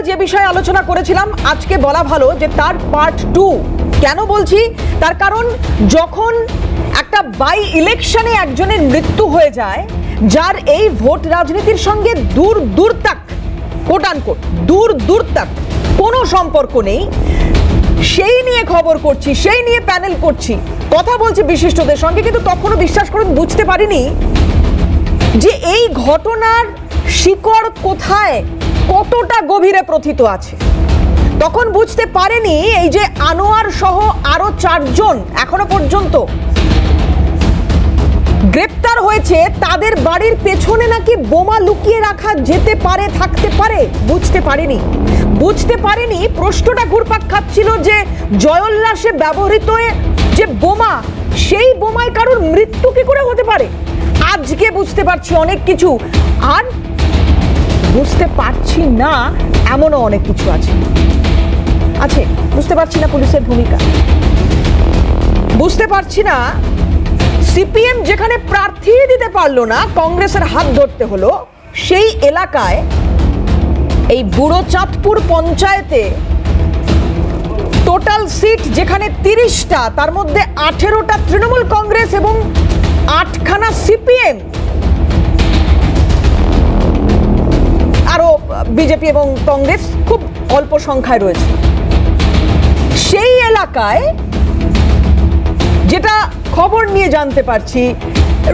যে বিষয়ে আলোচনা করেছিলাম আজকে বলা ভালো যে তার পার্ট 2। কেন বলছি? তার কারণ যখন একটা বাই ইলেকশনে একজনের মৃত্যু হয়ে যায়, যার এই ভোট রাজনীতির সঙ্গে দূর তাক কোট আনকোট দূর তাক কোনো সম্পর্ক নেই, সেই নিয়ে খবর করছি, সেই নিয়ে প্যানেল করছি, কথা বলছি বিশিষ্টদের সঙ্গে, কিন্তু তখনও বিশ্বাস করুন বুঝতে পারিনি যে এই ঘটনার শিকড় কোথায়, কতটা গভীরে প্রথিত আছে। তখন বুঝতে পারেনি এই যে আনোয়ার সহ আরো 4 জন এখনো পর্যন্ত গ্রেপ্তার হয়েছে, তাদের বাড়ির পেছনে নাকি বোমা লুকিয়ে রাখা যেতে পারে, থাকতে পারে। বুঝতে পারেনি প্রশ্নটা ঘুরপাক খাচ্ছিল যে জয়োল্লাসে ব্যবহৃত যে বোমা, সেই বোমায় কারোর মৃত্যু কি করে হতে পারে। আজকে বুঝতে পারছি অনেক কিছু, আর বুঝতে পারছি না এমনও অনেক কিছু আছে। বুঝতে পারছি না পুলিশের ভূমিকা, বুঝতে পারছি না সিপিএম যেখানে প্রার্থী দিতে পারলো না, কংগ্রেসের হাত ধরতে হলো, সেই এলাকায় এই বুড়োচাঁদপুর পঞ্চায়েতে টোটাল সিট যেখানে 30টা, তার মধ্যে 18টা তৃণমূল কংগ্রেস এবং 8খানা সিপিএম, আরো বিজেপি এবং কংগ্রেস খুব অল্প সংখ্যায় রয়েছে। সেই এলাকায় যেটা খবর নিয়ে জানতে পারছি,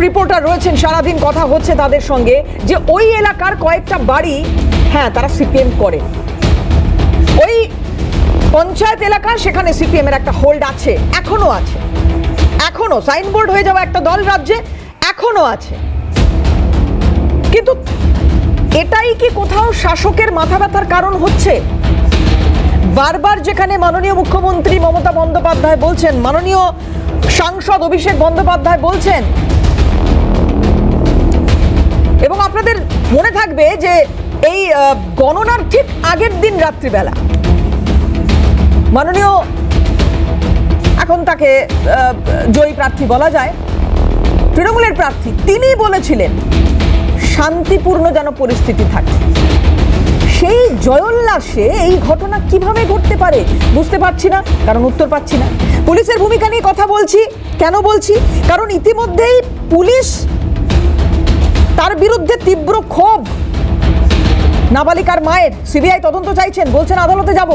রিপোর্টার রয়েছেন, সারাদিন কথা হচ্ছে তাদের সঙ্গে, যে ওই এলাকার কয়েকটা বাড়ি, হ্যাঁ তারা সিপিএম করে। ওই পঞ্চায়েত এলাকা, সেখানে সিপিএম এর একটা হোল্ড আছে, এখনো আছে, এখনো সাইনবোর্ড হয়ে যাওয়া একটা দল রাজ্যে এখনো আছে। কিন্তু এটাই কি কোথাও শাসকের মাথা ব্যথার কারণ হচ্ছে? বারবার যেখানে মাননীয় মুখ্যমন্ত্রী মমতা বন্দ্যোপাধ্যায় বলছেন, মাননীয় সাংসদ অভিষেক বন্দ্যোপাধ্যায় বলছেন, এবং আপনাদের মনে থাকবে যে এই গণনার ঠিক আগের দিন রাত্রিবেলা মাননীয়, এখন তাকে জয়ী প্রার্থী বলা যায়, তৃণমূলের প্রার্থী, তিনি বলেছিলেন শান্তিপূর্ণ যেন পরিস্থিতি থাকে। সেই জয়োল্লাসে এই ঘটনা কিভাবে ঘটতে পারে বুঝতে পারছি না, কারণ উত্তর পাচ্ছি না। পুলিশের ভূমিকা নিয়ে কথা বলছি, কেন বলছি? কারণ ইতিমধ্যেই পুলিশ, তার বিরুদ্ধে তীব্র ক্ষোভ, নাবালিকার মায়ের, সিবিআই তদন্ত চাইছেন, বলছেন আদালতে যাব।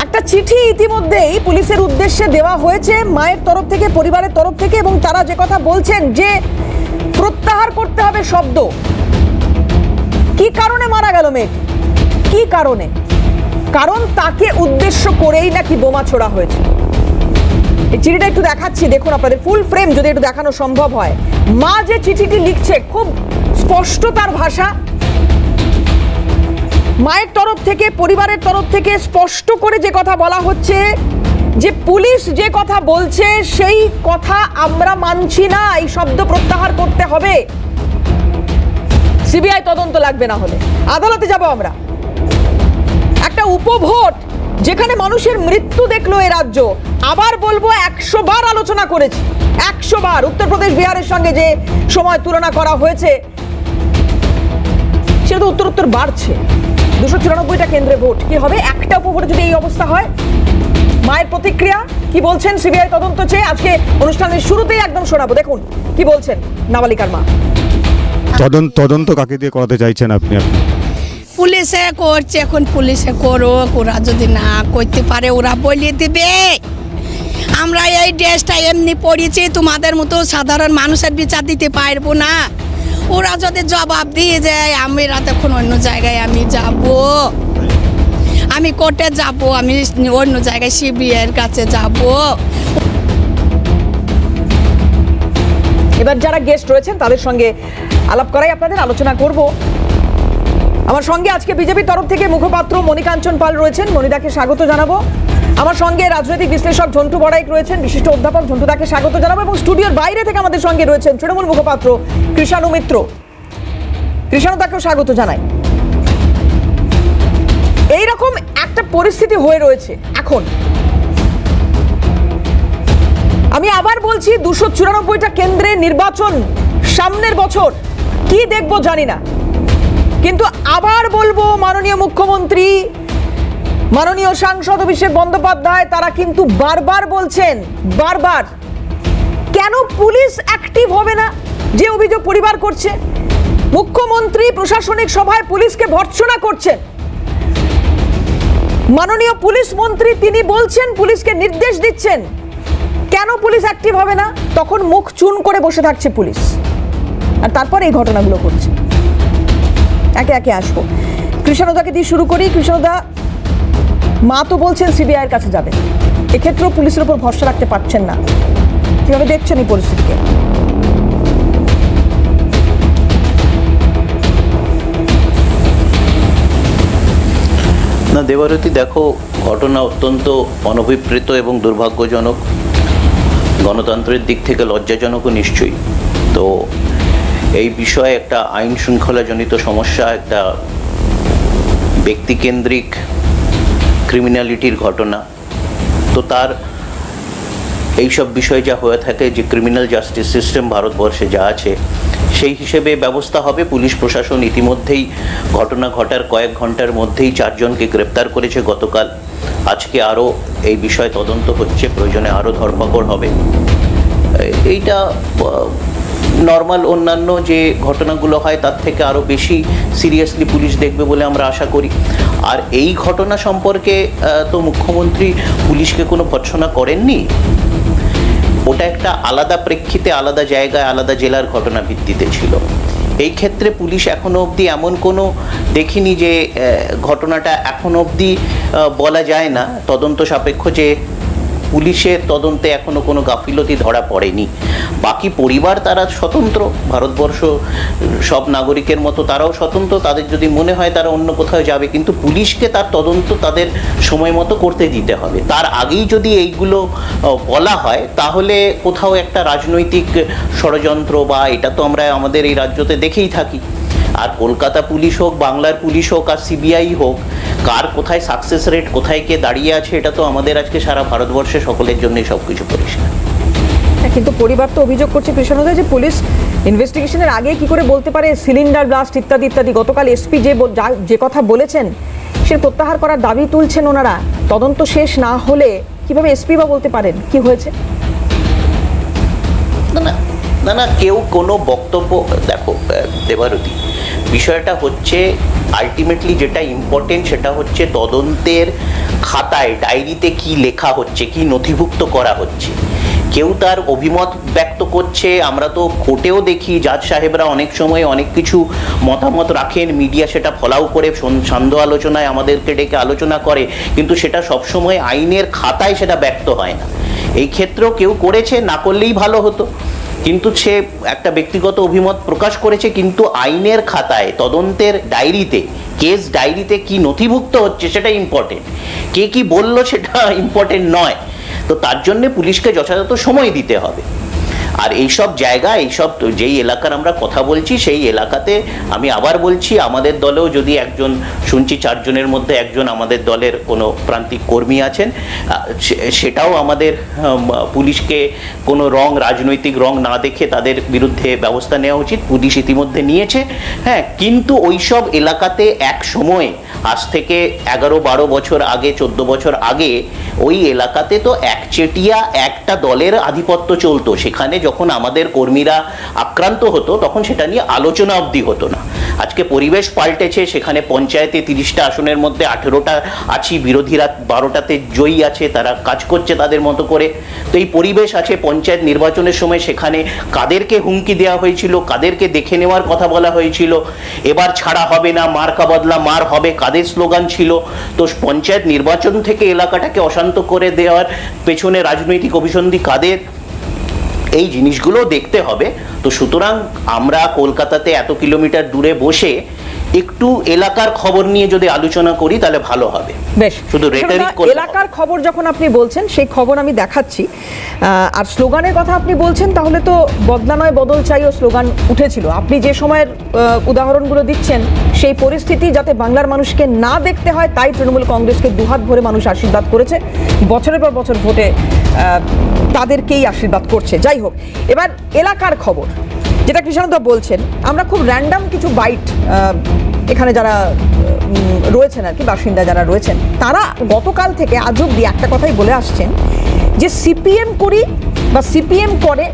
একটা চিঠি ইতিমধ্যেই পুলিশের উদ্দেশ্যে দেওয়া হয়েছে মায়ের তরফ থেকে, পরিবারের তরফ থেকে, এবং তারা যে কথা বলছেন যে প্রত্যাহার করতে হবে শব্দ। কি কারণে মারা গেল মেয়েটি, কি কারণে? কারণ তাকে উদ্দেশ্য করেই নাকি বোমা ছোড়া হয়েছে। এই চিঠিটা একটু দেখাচ্ছি, দেখুন আপনাদের, ফুল ফ্রেম যদি একটু দেখানো সম্ভব হয়। মা যে চিঠিটি লিখছে, খুব স্পষ্ট তার ভাষা, মায়ের তরফ থেকে, পরিবারের তরফ থেকে স্পষ্ট করে যে কথা বলা হচ্ছে যে পুলিশ যে কথা বলছে সেই কথা আমরা মানছি না, এই শব্দ প্রত্যাহার করতে হবে, সিবিআই তদন্ত লাগবে, না হলে আদালতে যাব আমরা। একটা উপভোট যেখানে মানুষের মৃত্যু দেখলো এ রাজ্য, আবার বলবো 100 বার আলোচনা করেছি, 100 বার। উত্তরপ্রদেশ, বিহারের সঙ্গে যে সময় তুলনা করা হয়েছে, সেটা তো উত্তর বাড়ছে। 294টা কেন্দ্রে ভোট, কি হবে একটা উপভোটে যদি এই অবস্থা হয়? মায়ের প্রতিক্রিয়া কি বলছেন সিবিআই তদন্ত চেয়ে, আজকে অনুষ্ঠানের শুরুতেই একদম শোনাবো, দেখুন কি বলছেন নাবালিকার মা। তদন্ত কাকে দিয়ে করাতে চাইছেন আপনি? পুলিশে করছে, এখন পুলিশে করো, ওরা যদি না করতে পারে ওরা বলিয়ে দেবে। আমরা এই ড্রেসটা এমনি পড়েছি, তোমাদের মতো সাধারণ মানুষের বিচার দিতে পারবো না। ওরা যদি জবাব দিয়ে যায়, আমরা তখন অন্য জায়গায় আমি যাব, আমি কোর্টে যাব, আমি অন্য জায়গায় সিবিআইয়ের কাছে যাব। এবার যারা গেস্ট রয়েছেন তাদের সঙ্গে আলাপ করাই আপনাদের, আলোচনা করব। আমার সঙ্গে আজকে বিজেপির তরফ থেকে মুখপাত্র মণিকাঞ্চন পাল রয়েছেন, মণিদাকে স্বাগত জানাবো। আমার সঙ্গে রাজনৈতিক বিশ্লেষক ঝন্টু বড়াইক রয়েছেন, বিশিষ্ট অধ্যাপক, ঝন্টুদাকে স্বাগত জানাবো। এবং স্টুডিওর বাইরে থেকে আমাদের সঙ্গে রয়েছেন তৃণমূল মুখপাত্র কৃষাণু মিত্র, কৃষাণুদাকেও স্বাগত জানাই। এইরকম একটা পরিস্থিতি হয়ে রয়েছে এখন। আমি আবার বলছি, 294টা কেন্দ্রে নির্বাচন সামনের বছর, কি দেখবো জানি না, কিন্তু আবার বলবো, মাননীয় মুখ্যমন্ত্রী, মাননীয় সাংসদ অভিষেক বন্দ্যোপাধ্যায় তারা কিন্তু বারবার বলছেন, বারবার, কেন পুলিশ অ্যাক্টিভ হবে না যে অভিযোগ পরিবার করছে? মুখ্যমন্ত্রী প্রশাসনিক সভায় পুলিশকে ভর্ৎসনা করছেন, মাননীয় পুলিশ মন্ত্রী তিনি বলছেন, পুলিশকে নির্দেশ দিচ্ছেন, কেন পুলিশ অ্যাক্টিভ হবে না? তখন মুখ চুন করে বসে থাকছে পুলিশ, আর তারপর এই ঘটনাগুলো করছে। একে একে আসবো, কৃষ্ণদাকে দিয়ে শুরু করি। কৃষ্ণদা, মা তো বলছেন সিবিআই এর কাছে যাবে, এক্ষেত্রেও পুলিশের উপর ভরসা রাখতে পারছেন না, কিভাবে দেখছেন এই পরিস্থিতিকে? না দেবারতী, দেখো, ঘটনা অত্যন্ত অনভিপ্রেত এবং দুর্ভাগ্যজনক, গণতন্ত্রের দিক থেকে লজ্জাজনকও নিশ্চয়ই। তো এই বিষয়ে একটা আইন শৃঙ্খলাজনিত সমস্যা, একটা ব্যক্তিকেন্দ্রিক ক্রিমিনালিটির ঘটনা। তো তার এইসব বিষয় যা হয়ে থাকে, যে ক্রিমিনাল জাস্টিস সিস্টেম ভারতবর্ষে যা আছে, সেই হিসেবে ব্যবস্থা হবে। পুলিশ প্রশাসন ইতিমধ্যেই ঘটনা ঘটার কয়েক ঘন্টার মধ্যেই 4 জনকে গ্রেপ্তার করেছে গতকাল। আজকে আরও এই বিষয়ে তদন্ত হচ্ছে, প্রয়োজনে আরও ধরপাকড় হবে। এইটা নর্মাল অন্যান্য যে ঘটনাগুলো হয় তার থেকে আরও বেশি সিরিয়াসলি পুলিশ দেখবে বলে আমরা আশা করি। আর এই ঘটনা সম্পর্কে তো মুখ্যমন্ত্রী পুলিশকে কোনো ভর্ৎসনা করেননি, ওটা একটা আলাদা প্রেক্ষিতে, আলাদা জায়গায়, আলাদা জেলার ঘটনা ভিত্তিতে ছিল। এই ক্ষেত্রে পুলিশ এখনো অবধি এমন কোনো দেখিনি যে ঘটনাটা এখনো অবধি বলা যায় না তদন্ত সাপেক্ষ যে পুলিশের তদন্তে এখনো কোনো গাফিলতি ধরা পড়েনি। বাকি পরিবার তারা স্বতন্ত্র, ভারতবর্ষ সব নাগরিকের মতো তারাও স্বতন্ত্র, তাদের যদি মনে হয় তারা অন্য কোথাও যাবে, কিন্তু পুলিশকে তার তদন্ত তাদের সময় মতো করতে দিতে হবে। তার আগেই যদি এইগুলো বলা হয় তাহলে কোথাও একটা রাজনৈতিক ষড়যন্ত্র, বা এটা তো আমরা আমাদের এই রাজ্যতে দেখেই থাকি। আর কলকাতা পুলিশ হোক, বাংলার পুলিশ হোক, আর সিবিআই হোক, কার কোথায় সাকসেস রেট, কোথায় কে দাঁড়িয়ে আছে, এটা তো আমাদের আজকে সারা ভারতবর্ষে সকলের জন্যই সব কিছু পরিষ্কার। কিন্তু পরিবার তো অভিযোগ করছে কৃষ্ণদা যে পুলিশ ইনভেস্টিগেশনের আগে কি করে বলতে পারে সিলিন্ডার ব্লাস্ট ইত্যাদি ইত্যাদি। গতকাল এসপি যে কথা বলেছেন সে প্রত্যাহার করার দাবি তুলছেন ওনারা। তদন্ত শেষ না হলে কিভাবে এসপি বা বলতে পারেন কি হয়েছে? না না, কেউ কোনো বক্তব্য, দেখো দেবারতী, বিষয়টা হচ্ছে আলটিমেটলি যেটা ইম্পর্টেন্ট সেটা হচ্ছে তদন্তের খাতায়, ডায়েরিতে কি লেখা হচ্ছে, কি নথিভুক্ত করা হচ্ছে। কেউ তার অভিমত ব্যক্ত করছে, আমরা তো কোর্টেও দেখি জাজ সাহেবরা অনেক সময় অনেক কিছু মতামত রাখেন, মিডিয়া সেটা ফলাও করে সান্ধ্য আলোচনায় আমাদেরকে ডেকে আলোচনা করে, কিন্তু সেটা সবসময় আইনের খাতায় সেটা ব্যক্ত হয় না। এই ক্ষেত্রেও কেউ করেছে, না করলেই ভালো হতো, কিন্তু সে একটা ব্যক্তিগত অভিমত প্রকাশ করেছে, কিন্তু আইনের খাতায়, তদন্তের ডায়েরিতে, কেস ডায়েরিতে কি নথিভুক্ত হচ্ছে সেটা ইম্পর্টেন্ট, কে কি বললো সেটা ইম্পর্টেন্ট নয়। তো তার জন্যে পুলিশকে যথাযথ সময় দিতে হবে। আর এইসব জায়গা, এইসব যেই এলাকার আমরা কথা বলছি, সেই এলাকাতে আমি আবার বলছি, আমাদের দলেও যদি একজন, শুনছি 4 জনের মধ্যে একজন আমাদের দলের কোনো প্রান্তিক কর্মী আছেন, সেটাও আমাদের পুলিশকে কোনো রাজনৈতিক রং না দেখে তাদের বিরুদ্ধে ব্যবস্থা নেওয়া উচিত। পুলিশ ইতিমধ্যে নিয়েছে, হ্যাঁ, কিন্তু ওইসব এলাকাতে এক সময়, আজ থেকে 11-12 বছর আগে, 14 বছর আগে, ওই এলাকাতে তো একচেটিয়া একটা দলের আধিপত্য চলতো। সেখানে যখন আমাদের কর্মীরা আক্রান্ত হতো তখন সেটা নিয়ে আলোচনা অবধি হতো না। আজকে পরিবেশ পাল্টেছে, সেখানে পঞ্চায়েতে 30টা আসনের মধ্যে 18টা আছি, বিরোধীরা 12টাতে জয়ী আছে, তারা কাজ করছে তাদের মতো করে। তো এই পরিবেশ আছে। পঞ্চায়েত নির্বাচনের সময় সেখানে কাদেরকে হুমকি দেওয়া হয়েছিল, কাদেরকে দেখে নেওয়ার কথা বলা হয়েছিল, এবার ছাড়া হবে না, মার্কা বদলা মার হবে, কাদের স্লোগান ছিল। তো পঞ্চায়েত নির্বাচন থেকে এলাকাটাকে অশান্ত করে দেওয়ার পেছনে রাজনৈতিক অভিসন্ধি কাদের, এই জিনিসগুলো দেখতে হবে। তো সুতরাং আমরা কলকাতাতে এত কিলোমিটার দূরে বসে একটু এলাকার খবর নিয়ে যদি আলোচনা করি তাহলে ভালো হবে। বেশ, শুধু রেটরিক এলাকার খবর যখন আপনি বলছেন সেই খবর আমি দেখাচ্ছি। আর স্লোগানের কথা আপনি বলছেন, তাহলে তো বদলা নয় বদল চাইও স্লোগান উঠেছিল। আপনি যে সময়ের উদাহরণগুলো দিচ্ছেন, সেই পরিস্থিতি যাতে বাংলার মানুষকে না দেখতে হয়, তাই তৃণমূল কংগ্রেসকে দুহাত ভরে মানুষ আশীর্বাদ করেছে, বছরের পর বছর ভোটে তাদেরকেই আশীর্বাদ করছে। যাই হোক, এবার এলাকার খবর, যেটা কৃষ্ণদা বলছেন, আমরা খুব র্যান্ডাম কিছু বাইট এখানে যারা রয়েছেন আর কি, বাসিন্দা যারা রয়েছেন, তারা গতকাল থেকে আজ অব্দি একটা কথাই বলে আসছেন যে সিপিএম করি বা সিপিএম করে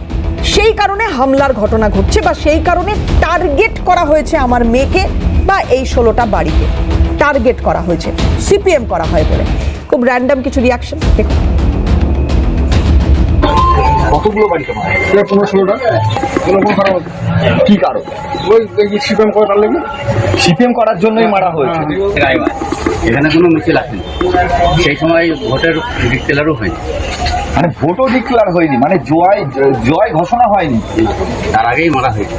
সেই কারণে হামলার ঘটনা ঘটছে, বা সেই কারণে টার্গেট করা হয়েছে আমার মেয়েকে বা এই 16টা বাড়িকে টার্গেট করা হয়েছে, সিপিএম করা হয় বলে। খুব র্যান্ডাম কিছু রিয়াকশন দেখুন। কতগুলো বাড়িতে মারা 15-16টা এরকম খারাপ কি কারণ? ওই সিপিএম করার লেগে, সিপিএম করার জন্যই মারা হয়েছে। এখানে কোনো মিছিল আসেনি, সেই সময় ভোটের ডিক্লেয়ারও হয়নি। মানে ভোটও ডিক্লেয়ার হয়নি, মানে জয় ঘোষণা হয়নি, তার আগেই মারা হয়েছে।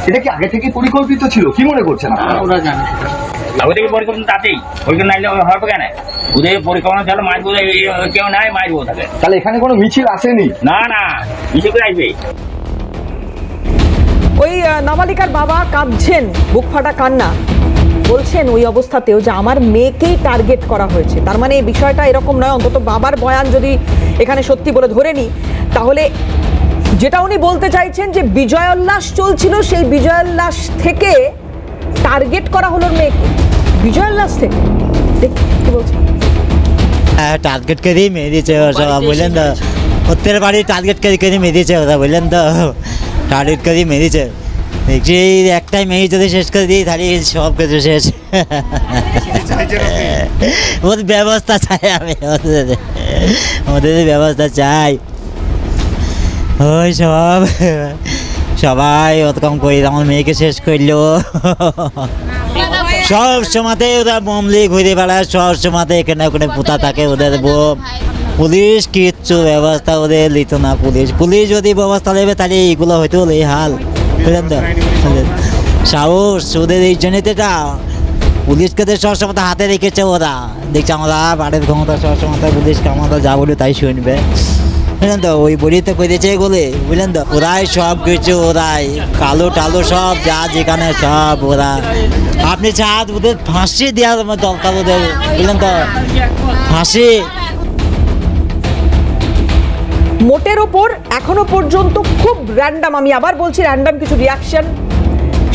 এটা কি আগে থেকে পরিকল্পিত ছিল? কি মনে করছেন আপনারা? ওরা জানে আগে থেকে পরিকল্পনা, তাতেই পরিকল্পনা নাইলে হবে কেন? ওদের পরিকল্পনা ছিল মারবো, কেউ নাই মারবো তাকে। তাহলে এখানে কোনো মিছিল আসেনি? না না, মিছিল করে আসবে। ওই নাবালিকার বাবা কাঁদছেন, বুক ফাটা কান্না, বলছেন ওই অবস্থাতেও যে আমার মেয়েকেই টার্গেট করা হয়েছে। তার মানে এই বিষয়টা এরকম নয়, অন্তত বাবার বয়ান যদি এখানে সত্যি বলে ধরে নিই, তাহলে যেটা উনি বলতে চাইছেন যে বিজয়োল্লাস চলছিল, সেই বিজয়োল্লাস থেকে টার্গেট করা হলো মেয়েকে, বিজয়োল্লাস থেকে। দেখি কি বলছে। টার্গেট করেই মেরে দিয়েছে ওরা, বললেন তো প্রত্যেক বাড়ি টার্গেট করে মেরেছে ওরা, বললেন তো টার্গেট করেই মেরেছে। দেখছি একটাই মেয়ে যদি শেষ করে দিই তাহলে সব কিছু শেষ। ওদের ব্যবস্থা চাই, আমি ওদের ব্যবস্থা চাই। ওই সবাই ওরকম করি, আমার মেয়েকে শেষ করলো। সব সময়তে ওরা বোমলি ঘুরে বেড়ায়, সব সময়তে এখানে ওখানে পোতা থাকে ওদের বোম। পুলিশ কিচ্ছু ব্যবস্থা ওদের নিত না। পুলিশ যদি ব্যবস্থা নেবে তাহলে এইগুলো হয়তো এই হাল, বুঝলেন তো? সাহস ওদের এই জন্যই তো এটা, পুলিশকে তো সবসময় হাতে রেখেছে ওরা। দেখছি আমরা বাড়ির ক্ষমতা সবসময় পুলিশকে আমরা যা বলি তাই শুনবে, বুঝলেন তো? ওই বলি তো করেছে এগুলি, বুঝলেন তো? ওরাই সব কিছু, ওরাই কালো টালো সব যা যেখানে সব ওরা। আপনি চাঁদ ওদের ফাঁসি দেওয়ার দরকার ওদের, বুঝলেন তো? ফাঁসি মোটের ওপর এখনো পর্যন্ত খুব র্যান্ডাম, আমি আবার বলছি র্যান্ডাম কিছু রিয়াকশন,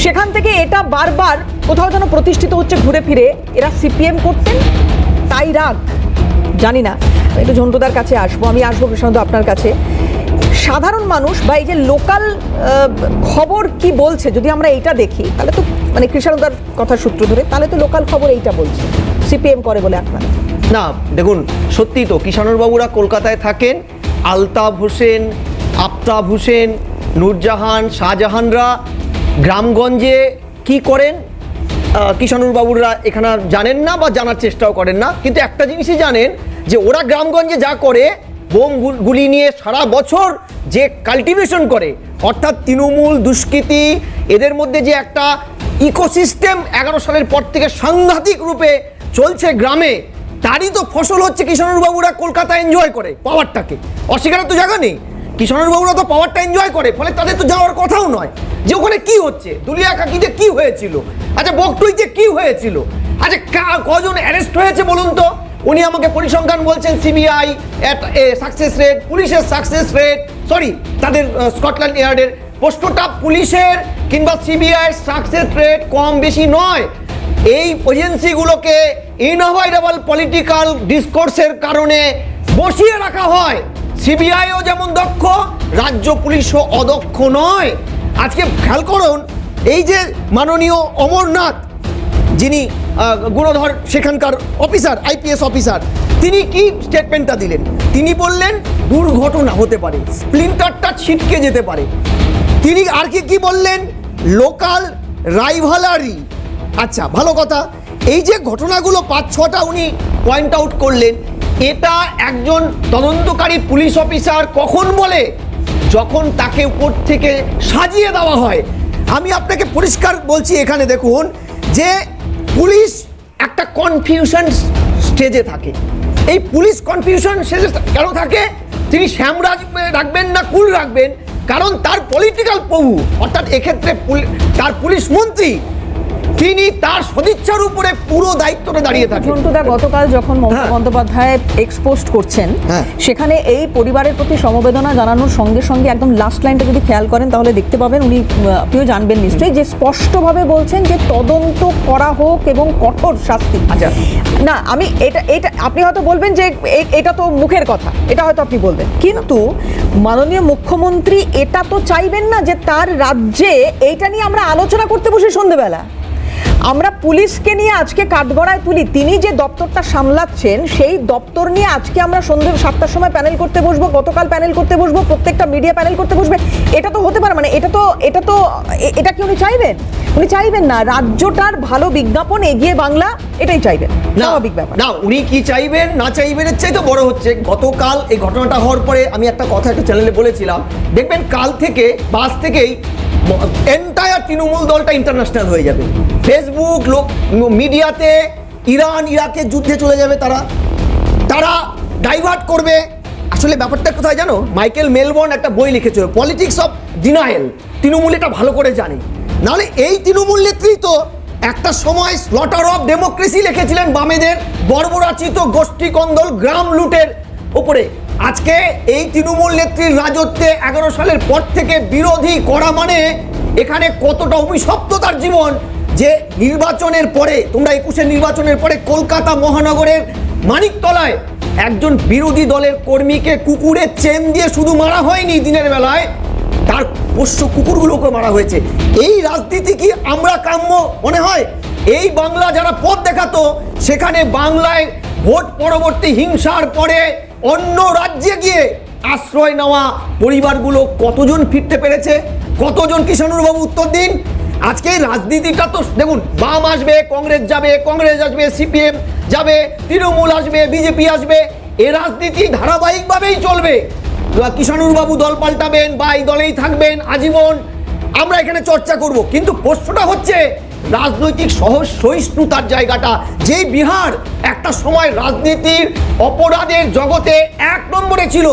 সেখান থেকে এটা বারবার কোথাও যেন প্রতিষ্ঠিত হচ্ছে ঘুরে ফিরে এরা সিপিএম করতেন তাই রাগ। জানি না, একটু ঝন্টুদার কাছে আসবো, আমি আসবো কৃষ্ণদা আপনার কাছে। সাধারণ মানুষ বা এই যে লোকাল খবর কি বলছে, যদি আমরা এইটা দেখি তাহলে তো মানে কৃষ্ণদার কথা সূত্র ধরে, তাহলে তো লোকাল খবর এইটা বলছে সিপিএম করে বলে আপনার। না দেখুন, সত্যি তো কিষাণুরবাবুরা কলকাতায় থাকেন, আলতাফ হোসেন, আফতাব হোসেন, নূরজাহান, শাহজাহানরা গ্রামগঞ্জে কি করেন কিষাণুরবাবুরা এখানে জানেন না বা জানার চেষ্টাও করেন না। কিন্তু একটা জিনিসই জানেন যে ওরা গ্রামগঞ্জে যা করে, বোম গুলি নিয়ে সারা বছর যে কাল্টিভেশন করে, অর্থাৎ তৃণমূল দুষ্কৃতি এদের মধ্যে যে একটা ইকোসিস্টেম 11 সালের পর থেকে সাংঘাতিক রূপে চলছে গ্রামে, তারই তো ফসল হচ্ছে কিষাণুরবাবুরা কলকাতা এনজয় করে পাওয়ারটাকে। অস্বীকারের তো জায়গা নেই, কিষাণুরবাবুরা তো পাওয়ারটা এনজয় করে, ফলে তাদের তো যাওয়ার কথাও নয় যে ওখানে কি হচ্ছে, দুলিয়া কাকিতে কি হয়েছিল, আচ্ছা বকটুইতে কি হয়েছিল, আচ্ছা কজন অ্যারেস্ট হয়েছে বলুন তো। উনি আমাকে পরিসংখ্যান বলছেন, সিবিআই সাকসেস রেট, পুলিশের সাকসেস রেট, সরি তাদের স্কটল্যান্ড ইয়ার্ডের প্রশ্নটা, পুলিশের কিংবা সিবিআই সাকসেস রেট কম বেশি নয়। এই এজেন্সিগুলোকে ইনঅ্যাভয়েডেবল পলিটিক্যাল ডিসকোর্সের কারণে বসিয়ে রাখা হয়। সিবিআইও যেমন দক্ষ, রাজ্য পুলিশও অদক্ষ নয়। আজকে খেয়াল করুন, এই যে মাননীয় অমরনাথ, যিনি গুণধর সেখানকার অফিসার, আইপিএস অফিসার, তিনি কি স্টেটমেন্টটা দিলেন? তিনি বললেন দুর্ঘটনা হতে পারে, স্প্লিন্টারটা ছিটকে যেতে পারে। তিনি আর কি বললেন? লোকাল রাইভালারি। আচ্ছা ভালো কথা, এই যে ঘটনাগুলো 5-6টা উনি পয়েন্ট আউট করলেন, এটা একজন তদন্তকারী পুলিশ অফিসার কখন বলে? যখন তাকে উপর থেকে সাজিয়ে দেওয়া হয়। আমি আপনাকে পরিষ্কার বলছি, এখানে দেখুন যে পুলিশ একটা কনফিউশন স্টেজে থাকে। এই পুলিশ কনফিউশন স্টেজে কেন থাকে? তিনি শ্যাম রাখবেন না কুল রাখবেন, কারণ তার পলিটিক্যাল প্রভু, অর্থাৎ এক্ষেত্রে তার পুলিশ মন্ত্রী তিনি তার সদিচ্ছার উপরে পুরো দায়িত্বটা দাঁড়িয়ে থাকেন। ঝন্টুদা গতকাল যখন মমতা হ্যাঁ। বন্দ্যোপাধ্যায় এক্সপোস্ট করছেন, হ্যাঁ। সেখানে এই পরিবারের প্রতি সমবেদনা জানানোর সঙ্গে সঙ্গে একদম লাস্ট লাইনটা যদি খেয়াল করেন তাহলে দেখতে পাবেন, উনি আপনিও জানবেন নিশ্চয়ই, যে স্পষ্টভাবে বলছেন যে তদন্ত করা হোক এবং কঠোর শাস্তি। আচ্ছা। না, আমি এটা আপনি হয়তো বলবেন যে এটা তো মুখের কথা, এটা হয়তো আপনি বলবেন, কিন্তু মাননীয় মুখ্যমন্ত্রী এটা তো চাইবেন না যে তার রাজ্যে এইটা নিয়ে আমরা আলোচনা করতে বসে সন্ধ্যেবেলা। আমরা পুলিশকে নিয়ে আজকে কাঠগড়ায় তুলি, তিনি যে দপ্তরটা সামলাচ্ছেন সেই দপ্তর নিয়ে আজকে আমরা সন্ধ্যে 7টার সময় প্যানেল করতে বসবো, গতকাল প্যানেল করতে বসবো, প্রত্যেকটা মিডিয়া প্যানেল করতে বসবে। এটা তো হতে পারে, মানে এটা কি উনি চাইবেন? উনি চাইবেন না রাজ্যটার ভালো বিজ্ঞাপন এগিয়ে বাংলা, এটাই চাইবেন, স্বাভাবিক ব্যাপার। না, উনি কি চাইবেন না চাইবেন এর চাইতে বড় হচ্ছে গতকাল এই ঘটনাটা হওয়ার পরে আমি একটা কথা একটা চ্যানেলে বলেছিলাম, দেখবেন কাল থেকে বাস থেকেই এন্টায়ার তৃণমূল দলটা ইন্টারন্যাশনাল হয়ে যাবে। ফেসবুক মিডিয়াতে ইরান ইরাকের যুদ্ধে চলে যাবে, তারা ডাইভার্ট করবে। আসলে ব্যাপারটা কোথায় জানো, মাইকেল মেলবোর্ন একটা বই লিখেছিল, পলিটিক্স অফ ডিনায়েল। তৃণমূল এটা ভালো করে জানে, নাহলে এই তৃণমূল নেতৃত্ব একটা সময় স্লটার অফ ডেমোক্রেসি লিখেছিলেন বামেদের বর্বরাচিত গোষ্ঠী কন্দল গ্রাম লুটের উপরে। আজকে এই তৃণমূল নেত্রীর রাজত্বে 11 সালের পর থেকে বিরোধী করা মানে এখানে কতটা অভিশপ্ত তার জীবন, যে নির্বাচনের পরে, তোমরা 21-এর নির্বাচনের পরে কলকাতা মহানগরের মানিকতলায় একজন বিরোধী দলের কর্মীকে কুকুরের চেন দিয়ে শুধু মারা হয়নি দিনের বেলায়, তার পোষ্য কুকুরগুলোকে মারা হয়েছে। এই রাজনীতি কি আমরা কাম্য মনে হয়? এই বাংলা যারা পথ দেখাতো, সেখানে বাংলায় ভোট পরবর্তী হিংসার পরে অন্য রাজ্যে গিয়ে আশ্রয় নেওয়া পরিবারগুলো কতজন ফিরতে পেরেছে? কতজন? কিষাণুরবাবু উত্তর দিন। আজকে এই রাজনীতিটা তো দেখুন, বাম আসবে, কংগ্রেস যাবে, কংগ্রেস আসবে, সিপিএম যাবে, তৃণমূল আসবে, বিজেপি আসবে, এ রাজনীতি ধারাবাহিকভাবেই চলবে। কিষাণুরবাবু দল পাল্টাবেন বা এই দলেই থাকবেন আজীবন, আমরা এখানে চর্চা করব। কিন্তু প্রশ্নটা হচ্ছে রাজনৈতিক সহিষ্ণুতার জায়গাটা, যে বিহার একটা সময় রাজনীতির অপরাধের জগতে 1 নম্বরে ছিল,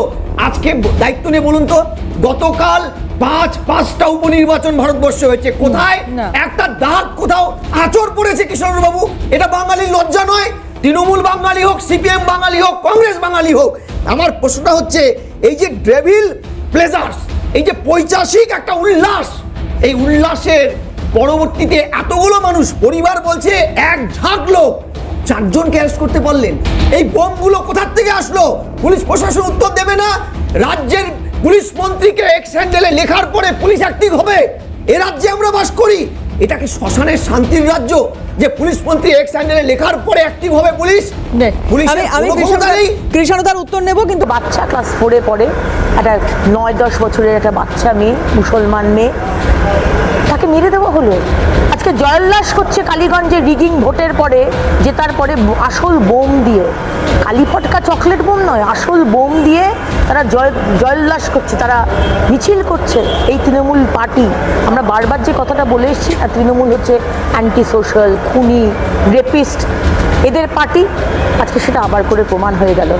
আজকে দায়িত্ব নিয়ে বলুন তো, গতকাল 5টা উপনির্বাচন ভারতবর্ষে হয়েছে, কোথায় একটা দাগ, কোথাও আঁচড় পড়েছে কিষাণুরবাবু? এটা বাঙালির লজ্জা নয়? তৃণমূল বাঙালি হোক, সিপিএম বাঙালি হোক, কংগ্রেস বাঙালি হোক, আমার প্রশ্নটা হচ্ছে এই যে ডেভিল প্লেজার্স, এই যে পৈশাচিক একটা উল্লাস, এই উল্লাসের পরবর্তীতে এতগুলো মানুষ, পরিবার বলছে 1 ঝাঁক লোক 4 জনকে অ্যারেস্ট করতে পারলেন। এই বোমগুলো কোথার থেকে আসলো? পুলিশ প্রশাসন উত্তর দেবে না। রাজ্যের পুলিশ মন্ত্রীকে এক্স হ্যান্ডেলে লেখার পরে পুলিশ অ্যাক্টিভ হবে? এ রাজ্যে আমরা বাস করি? এটা কি শ্মশানের শান্তির রাজ্য যে পুলিশ মন্ত্রী এক্স হ্যান্ডেলে লেখার পরে অ্যাক্টিভ হবে পুলিশ? আমি কৃষাণুদার উত্তর নেব, কিন্তু বাচ্চা ক্লাস 4-এ পড়ে, একটা 9-10 বছরের একটা বাচ্চা মেয়ে, মুসলমান মেয়ে, তাকে মেরে দেওয়া হলো। আজকে জয়োল্লাস করছে কালীগঞ্জে রিগিং ভোটের পরে, জেতার পরে আসল বোম দিয়ে, কালী ফটকা চকলেট বোম নয়, আসল বোম দিয়ে তারা জয়োল্লাস করছে, তারা মিছিল করছে। এই তৃণমূল পার্টি, আমরা বারবার যে কথাটা বলে এসেছি, আর তৃণমূল হচ্ছে অ্যান্টি সোশ্যাল, খুনি, রেপিস্ট, এদের পার্টি। আজকে সেটা আবার করে প্রমাণ হয়ে গেল।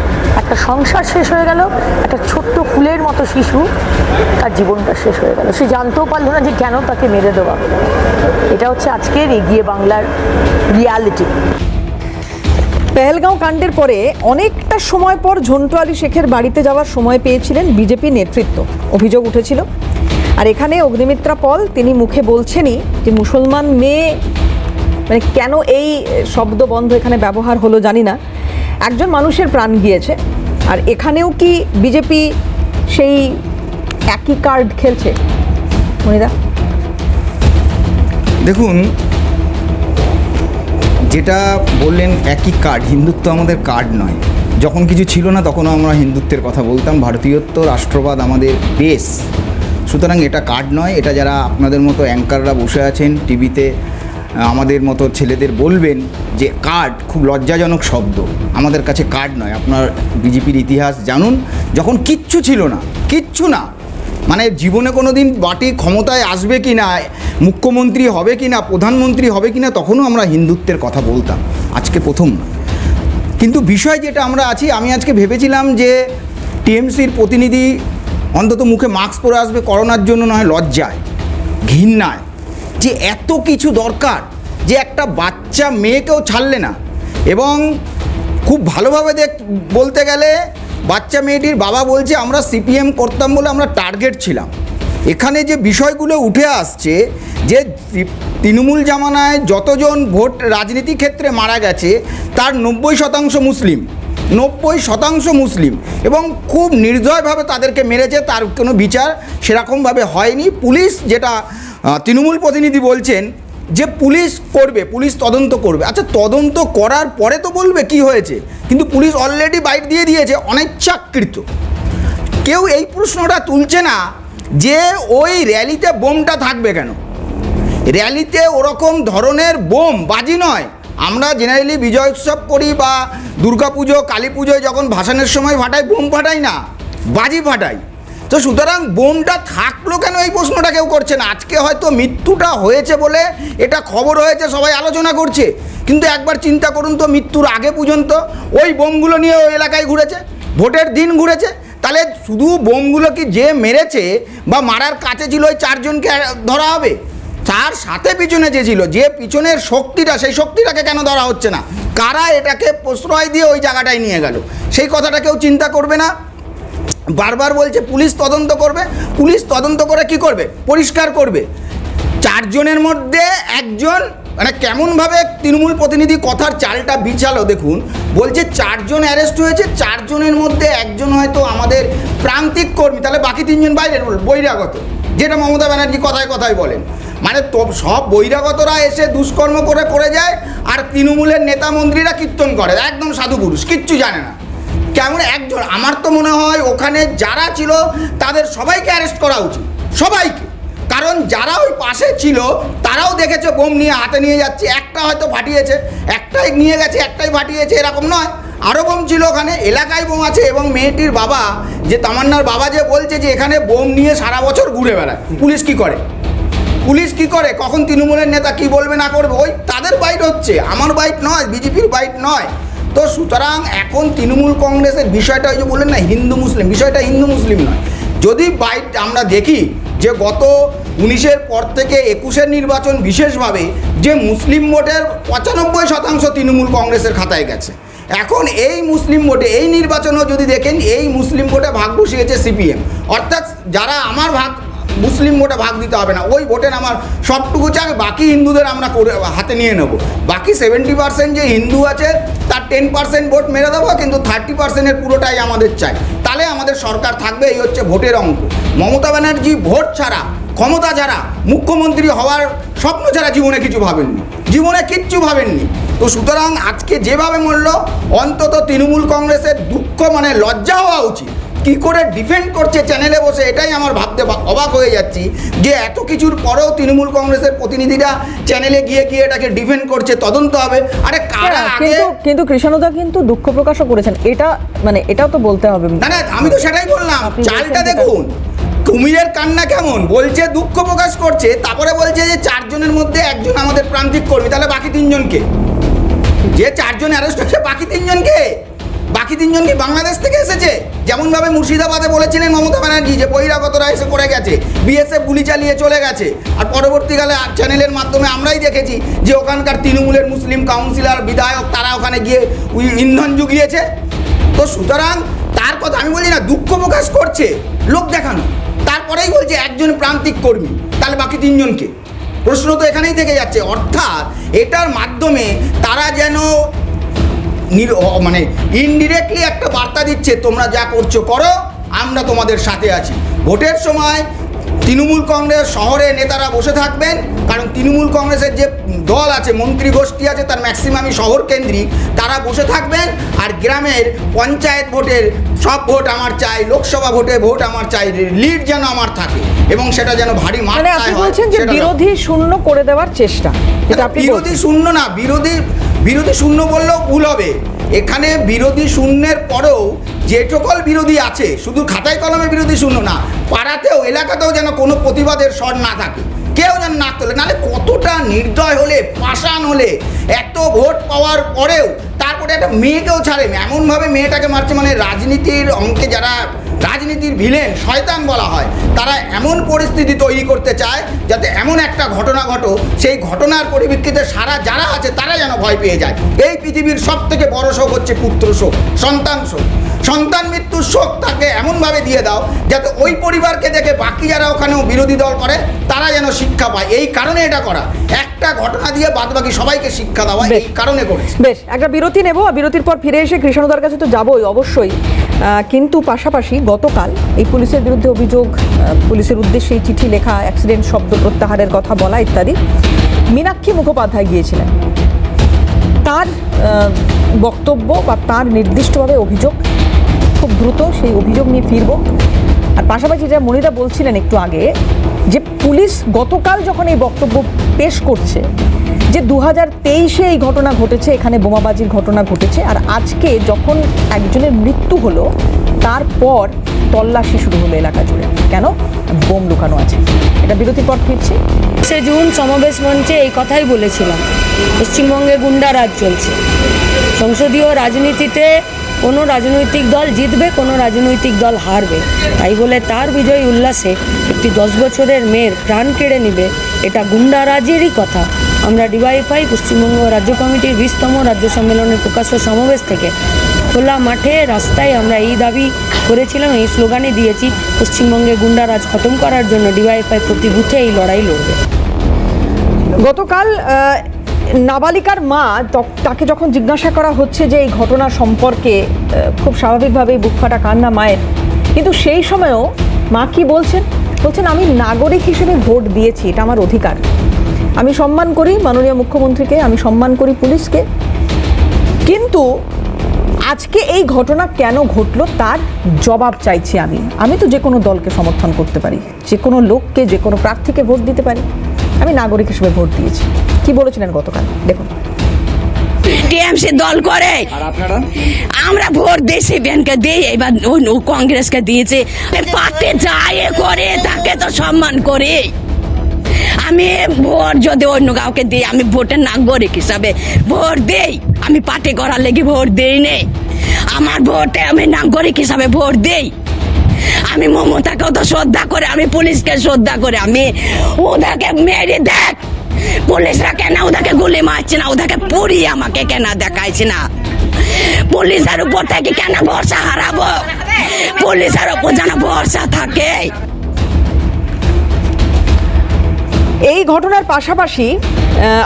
একটা সংসার শেষ হয়ে গেল, একটা ছোট্ট ফুলের মতো শিশু, তার জীবনটা শেষ হয়ে গেল। সে জানতেও পারলো না যে কেন তাকে মেরে দেওয়া হলো। এটা হচ্ছে আজকের এগিয়ে বাংলার রিয়ালিটি। পেহেলগাঁও কাণ্ডের পরে অনেকটা সময় পর ঝন্টু আলী শেখের বাড়িতে যাওয়ার সময় পেয়েছিলেন বিজেপি নেতৃত্ব, অভিযোগ উঠেছিল। আর এখানে অগ্নিমিত্রা পল তিনি মুখে বলছেনই যে মুসলমান মেয়ে, মানে কেন এই শব্দবন্ধ এখানে ব্যবহার হলো জানি না, একজন মানুষের প্রাণ গিয়েছে। আর এখানেও কি বিজেপি সেই একই কার্ড খেলছে? মনিদা, দেখুন, যেটা বললেন একই কার্ড, হিন্দুত্ব আমাদের কার্ড নয়। যখন কিছু ছিল না তখনও আমরা হিন্দুত্বের কথা বলতাম, ভারতীয়ত্ব রাষ্ট্রবাদ আমাদের বেস। সুতরাং এটা কার্ড নয়। এটা যারা আপনাদের মতো অ্যাঙ্কাররা বসে আছেন টিভিতে, আমাদের মতো ছেলেদের বলবেন যে কার্ড, খুব লজ্জাজনক শব্দ। আমাদের কাছে কার্ড নয়। আপনার বিজেপির ইতিহাস জানুন, যখন কিচ্ছু ছিল না, কিচ্ছু না, মানে জীবনে কোনো দিন পার্টি ক্ষমতায় আসবে কি না, মুখ্যমন্ত্রী হবে কি না, প্রধানমন্ত্রী হবে কি না, তখনও আমরা হিন্দুত্বের কথা বলতাম, আজকে প্রথম না। কিন্তু বিষয় যেটা আমরা আছি, আমি আজকে ভেবেছিলাম যে টিএমসির প্রতিনিধি অন্তত মুখে মাস্ক পরে আসবে, করোনার জন্য নয় লজ্জায়, ঘৃণায়, যে এত কিছু দরকার, যে একটা একটা বাচ্চা মেয়েকেও ছাড়লে না। এবং খুব ভালোভাবে বলতে গেলে বাচ্চা মেয়েটির বাবা বলছে আমরা সিপিএম করতাম বলে আমরা টার্গেট ছিলাম। এখানে যে বিষয়গুলো উঠে আসছে যে তৃণমূল জামানায় যতজন ভোট রাজনীতি ক্ষেত্রে মারা গেছে তার 90% মুসলিম, 90% মুসলিম, এবং খুব নির্দয়ভাবে তাদেরকে মেরেছে, তার কোনো বিচার সেরকমভাবে হয়নি। পুলিশ, যেটা তৃণমূল প্রতিনিধি বলছেন যে পুলিশ করবে, পুলিশ তদন্ত করবে। আচ্ছা, তদন্ত করার পরে তো বলবে কি হয়েছে, কিন্তু পুলিশ অলরেডি বাইট দিয়ে দিয়েছে অনিচ্ছাকৃত। কেউ এই প্রশ্নটা তুলছে না যে ওই র্যালিতে বোমটা থাকবে কেন। র্যালিতে ওরকম ধরনের বোম বাজি নয়। আমরা জেনারেলি বিজয় উৎসব করি বা দুর্গাপুজো, কালী পুজোয় যখন ভাসানের সময় ফাটাই, বোম ফাটাই না, বাজি ফাটাই। তো সুতরাং বোমটা থাকলো কেন এই প্রশ্নটা কেউ করছে না। আজকে হয়তো মৃত্যুটা হয়েছে বলে এটা খবর হয়েছে, সবাই আলোচনা করছে, কিন্তু একবার চিন্তা করুন তো, মৃত্যুর আগে পর্যন্ত ওই বোমগুলো নিয়ে ওই এলাকায় ঘুরেছে, ভোটের দিন ঘুরেছে। তাহলে শুধু বোমগুলো কি যে মেরেছে বা মারার কাছে ছিল ওই 4 জনকে ধরা হবে? তার সাথে পিছনে যে ছিল, যে পিছনের শক্তিটা, সেই শক্তিটাকে কেন ধরা হচ্ছে না? কারা এটাকে প্রশ্রয় দিয়ে ওই জায়গাটায় নিয়ে গেল, সেই কথাটা কেউ চিন্তা করবে না। বারবার বলছে পুলিশ তদন্ত করবে, পুলিশ তদন্ত করে কি করবে? পরিষ্কার করবে। 4 জনের মধ্যে একজন, মানে কেমনভাবে তৃণমূল প্রতিনিধি কথার চালটা বিছালো দেখুন। বলছে 4 জন অ্যারেস্ট হয়েছে, 4 জনের মধ্যে একজন হয়তো আমাদের প্রান্তিক কর্মী, তাহলে বাকি 3 জন বাইরের বহিরাগত, যেটা মমতা ব্যানার্জি কথায় কথায় বলেন। মানে তো সব বহিরাগতরা এসে দুষ্কর্ম করে যায়, আর তৃণমূলের নেতা মন্ত্রীরা কীর্তন করে, একদম সাধু পুরুষ, কিচ্ছু জানে না। কেমন একজন, আমার তো মনে হয় ওখানে যারা ছিল তাদের সবাইকে অ্যারেস্ট করা উচিত, সবাইকে। কারণ যারা ওই পাশে ছিল তারাও দেখেছে বোম নিয়ে হাতে নিয়ে যাচ্ছে, একটা হয়তো ফাটিয়েছে, একটাই নিয়ে গেছে, একটাই ফাটিয়েছে, এরকম নয়, আরও বোম ছিল ওখানে, এলাকায় বোম আছে। এবং মেয়েটির বাবা, যে তামান্নার বাবা, যে বলছে যে এখানে বোম নিয়ে সারা বছর ঘুরে বেড়ায়। পুলিশ কি করে? পুলিশ কি করে? কখন তৃণমূলের নেতা কি বলবে না করবে, ওই তাদের বাইট হচ্ছে, আমার বাইট নয়, বিজেপির বাইট নয়। তো সুতরাং এখন তৃণমূল কংগ্রেসের বিষয়টা, ওই যে বললেন না হিন্দু মুসলিম, বিষয়টা হিন্দু মুসলিম নয়। যদি বাইট আমরা দেখি যে গত 19-এর পর থেকে 21-এর নির্বাচন বিশেষভাবে, যে মুসলিম ভোটের 95% তৃণমূল কংগ্রেসের খাতায় গেছে। এখন এই মুসলিম ভোটে, এই নির্বাচনেও যদি দেখেন, এই মুসলিম ভোটে ভাগ বসিয়েছে সিপিএম। অর্থাৎ যারা আমার ভাগ, মুসলিম ভোটে ভাগ দিতে হবে না, ওই ভোটের আমার সবটুকু চাই, বাকি হিন্দুদের আমরা করে হাতে নিয়ে নেব। বাকি 70% যে হিন্দু আছে তার 10% ভোট মেরে দেবো, কিন্তু 30%-এর পুরোটাই আমাদের চাই, তাহলে আমাদের সরকার থাকবে। এই হচ্ছে ভোটের অঙ্ক। মমতা ব্যানার্জি ভোট ছাড়া, ক্ষমতা ছাড়া, মুখ্যমন্ত্রী হওয়ার স্বপ্ন ছাড়া জীবনে কিছু ভাবেননি, জীবনে কিচ্ছু ভাবেননি। তো সুতরাং আজকে যেভাবে মরল, অন্তত তৃণমূল কংগ্রেসের দুঃখ, মানে লজ্জা হওয়া উচিত। কি করে ডিফেন্ড করছে চ্যানেলে বসে, এটাই আমার ভাবতে অবাক হয়ে যাচ্ছি, যে এত কিছুর পরেও তৃণমূল কংগ্রেসের প্রতিনিধিরা চ্যানেলে গিয়ে এটাকে ডিফেন্ড করছে, তদন্ত হবে। আরে কারা আগে, কিন্তু কৃষ্ণদা কিন্তু দুঃখ প্রকাশও করেছেন, এটা মানে এটাও তো বলতে হবে। না না, আমি তো সেটাই বললাম, চালটা দেখুন, কুমিরের কান্না কেমন, বলছে দুঃখ প্রকাশ করছে, তারপরে বলছে যে 4 জনের মধ্যে একজন আমাদের প্রান্তিক কর্মী, তাহলে বাকি 3 জনকে, যে 4 জন অ্যারেস্ট হয়েছে, বাকি 3 জনকে, বাকি 3 জন কি বাংলাদেশ থেকে এসেছে? যেমনভাবে মুর্শিদাবাদে বলেছিলেন মমতা ব্যানার্জি যে বহিরাগতরা এসে করে গেছে, বিএসএফ গুলি চালিয়ে চলে গেছে, আর পরবর্তীকালে চ্যানেলের মাধ্যমে আমরাই দেখেছি যে ওখানকার তৃণমূলের মুসলিম কাউন্সিলর, বিধায়ক, তারা ওখানে গিয়ে ইন্ধন জুগিয়েছে। তো সুতরাং তার কথা আমি বলি না, দুঃখ প্রকাশ করছে, লোক দেখানো, তারপরেই বলছে একজন প্রান্তিক কর্মী, তাহলে বাকি 3 জনকে। প্রশ্ন তো এখানেই থেকে যাচ্ছে। অর্থাৎ এটার মাধ্যমে তারা যেন মানে ইনডিরেক্টলি একটা বার্তা দিচ্ছে, তোমরা যা করছো করো, আমরা তোমাদের সাথে আছি। ভোটের সময় তৃণমূল কংগ্রেস শহরে নেতারা বসে থাকবেন, কারণ তৃণমূল কংগ্রেসের যে দল আছে, মন্ত্রী গোষ্ঠী আছে, তার ম্যাক্সিমামই শহর কেন্দ্রিক, তারা বসে থাকবেন। আর গ্রামের পঞ্চায়েত ভোটের সব ভোট আমার চাই, লোকসভা ভোটে ভোট আমার চাই, লিড যেন আমার থাকে, এবং সেটা যেন ভারী মাত্রায় হয়। আপনি বলছেন যে বিরোধী শূন্য করে দেওয়ার চেষ্টা, এটা আপনি বিরোধী শূন্য না, বিরোধী শূন্য বললেও ভুল হবে। এখানে বিরোধী শূন্যের পরেও যে সকল বিরোধী আছে, শুধু খাতায় কলমে বিরোধী শূন্য না, পাড়াতেও, এলাকাতেও যেন কোনো প্রতিবাদের স্বর না থাকে, কেউ যেন না তোলে। নাহলে কতটা নির্দয় হলে, পাষাণ হলে, এত ভোট পাওয়ার পরেও তারপরে একটা মেয়েকেও ছাড়ে, এমনভাবে মেয়েটাকে মারছে। মানে রাজনীতির অঙ্কে যারা রাজনীতির ভিলেন শয়তান বলা হয়, তারা এমন পরিস্থিতি তৈরি করতে চায় যাতে এমন একটা ঘটনা ঘটো, সেই ঘটনার পরিপ্রেক্ষিতে সারা যারা আছে তারা যেন ভয় পেয়ে যায়। এই পৃথিবীর সব থেকে বড় শোক হচ্ছে পুত্র শোক, সন্তান শোক। সন্তান মৃত্যুর শোক তাকে এমনভাবে দিয়ে দাও যাতে ওই পরিবারকে দেখে বাকি যারা ওখানেও বিরোধী দল করে তারা যেন শিক্ষা পায়। এই কারণে এটা করা, একটা ঘটনা দিয়ে বাদবাকি সবাইকে শিক্ষা দেওয়া, এই কারণে করেছে। বেশ, একটা বিরতি নেব, বিরতির পর ফিরে এসে কৃষ্ণদার কাছে তো যাবই অবশ্যই, কিন্তু পাশাপাশি গতকাল এই পুলিশের বিরুদ্ধে অভিযোগ, পুলিশের উদ্দেশ্যে এই চিঠি লেখা, অ্যাক্সিডেন্ট শব্দ প্রত্যাহারের কথা বলা ইত্যাদি, মীনাক্ষী মুখোপাধ্যায় গিয়েছিলেন। তার বক্তব্য বা তার নির্দিষ্টভাবে অভিযোগ, খুব দ্রুত সেই অভিযোগ নিয়ে ফিরব। আর পাশাপাশি যা মনিদা বলছিলেন একটু আগে, যে পুলিশ গতকাল যখন এই বক্তব্য পেশ করছে যে 2023-এ এই ঘটনা ঘটেছে, এখানে বোমাবাজির ঘটনা ঘটেছে, আর আজকে যখন একজনের মৃত্যু হলো তারপর তল্লাশি শুরু হলো এলাকা জুড়ে, কেন? বোম লুকানো আছে। এটা বিরতির পর ফিরছি। 6 জুন সমাবেশ মঞ্চে এই কথাই বলেছিলাম, পশ্চিমবঙ্গে গুন্ডা রাজ চলছে। সংসদীয় রাজনীতিতে কোনো রাজনৈতিক দল জিতবে, কোনো রাজনৈতিক দল হারবে, তাই বলে তার বিজয় উল্লাসে একটি 10 বছরের মেয়ের প্রাণ কেড়ে নেবে, এটা গুন্ডারাজেরই কথা। আমরা ডিওয়াইএফআই পশ্চিমবঙ্গ রাজ্য কমিটির 20তম রাজ্য সম্মেলনের প্রকাশ্য সমাবেশ থেকে খোলা মাঠে রাস্তায় আমরা এই দাবি করেছিলাম, এই স্লোগানই দিয়েছি, পশ্চিমবঙ্গে গুন্ডারাজ খতম করার জন্য ডিওয়াইএফআই প্রতি বুথে এই লড়াই লড়বে। গতকাল নাবালিকার মা, তাকে যখন জিজ্ঞাসা করা হচ্ছে যে এই ঘটনা সম্পর্কে, খুব স্বাভাবিকভাবেই বুক ফাটা কান্না মায়ের, কিন্তু সেই সময়েও মা কি বলছেন? বলছেন আমি নাগরিক হিসেবে ভোট দিয়েছি, এটা আমার অধিকার, আমি সম্মান করি মাননীয় মুখ্যমন্ত্রীকে, আমি সম্মান করি পুলিশকে, কিন্তু আজকে এই ঘটনা কেন ঘটলো তার জবাব চাইছি আমি তো যে কোনো দলকে সমর্থন করতে পারি, যে কোনো লোককে, যে কোনো প্রার্থীকে ভোট দিতে পারি, আমি নাগরিক হিসেবে ভোট দিয়েছি। কি বলেছিলেন গতকাল দেখুন। টিএমসি দল করে, আমরা ভোট দিয়েছি, ব্যাংকে দিই, এবার কংগ্রেসকে দিয়েছে, পার্টি যায় করে তাকে তো সম্মান করে। আমি ভোট যদি অন্য কাউকে দিই, আমি ভোটের নাগরিক হিসাবে ভোট দেই, আমি পার্টি করার লেগে ভোট দেই নেই, আমার ভোটে আমি নাগরিক হিসাবে ভোট দেই। আমি মমতাকেও তো শ্রদ্ধা করে, আমি পুলিশকে শ্রদ্ধা করে, আমি ওদেরকে মেরে দেখ, পুলিশরা কেন ওদেরকে গুলি মারছে না, ওদেরকে পুড়িয়ে আমাকে কেন দেখাইছে না, পুলিশের উপর থেকে কেন ভরসা হারাবো, পুলিশের উপর যেন ভরসা থাকে। এই ঘটনার পাশাপাশি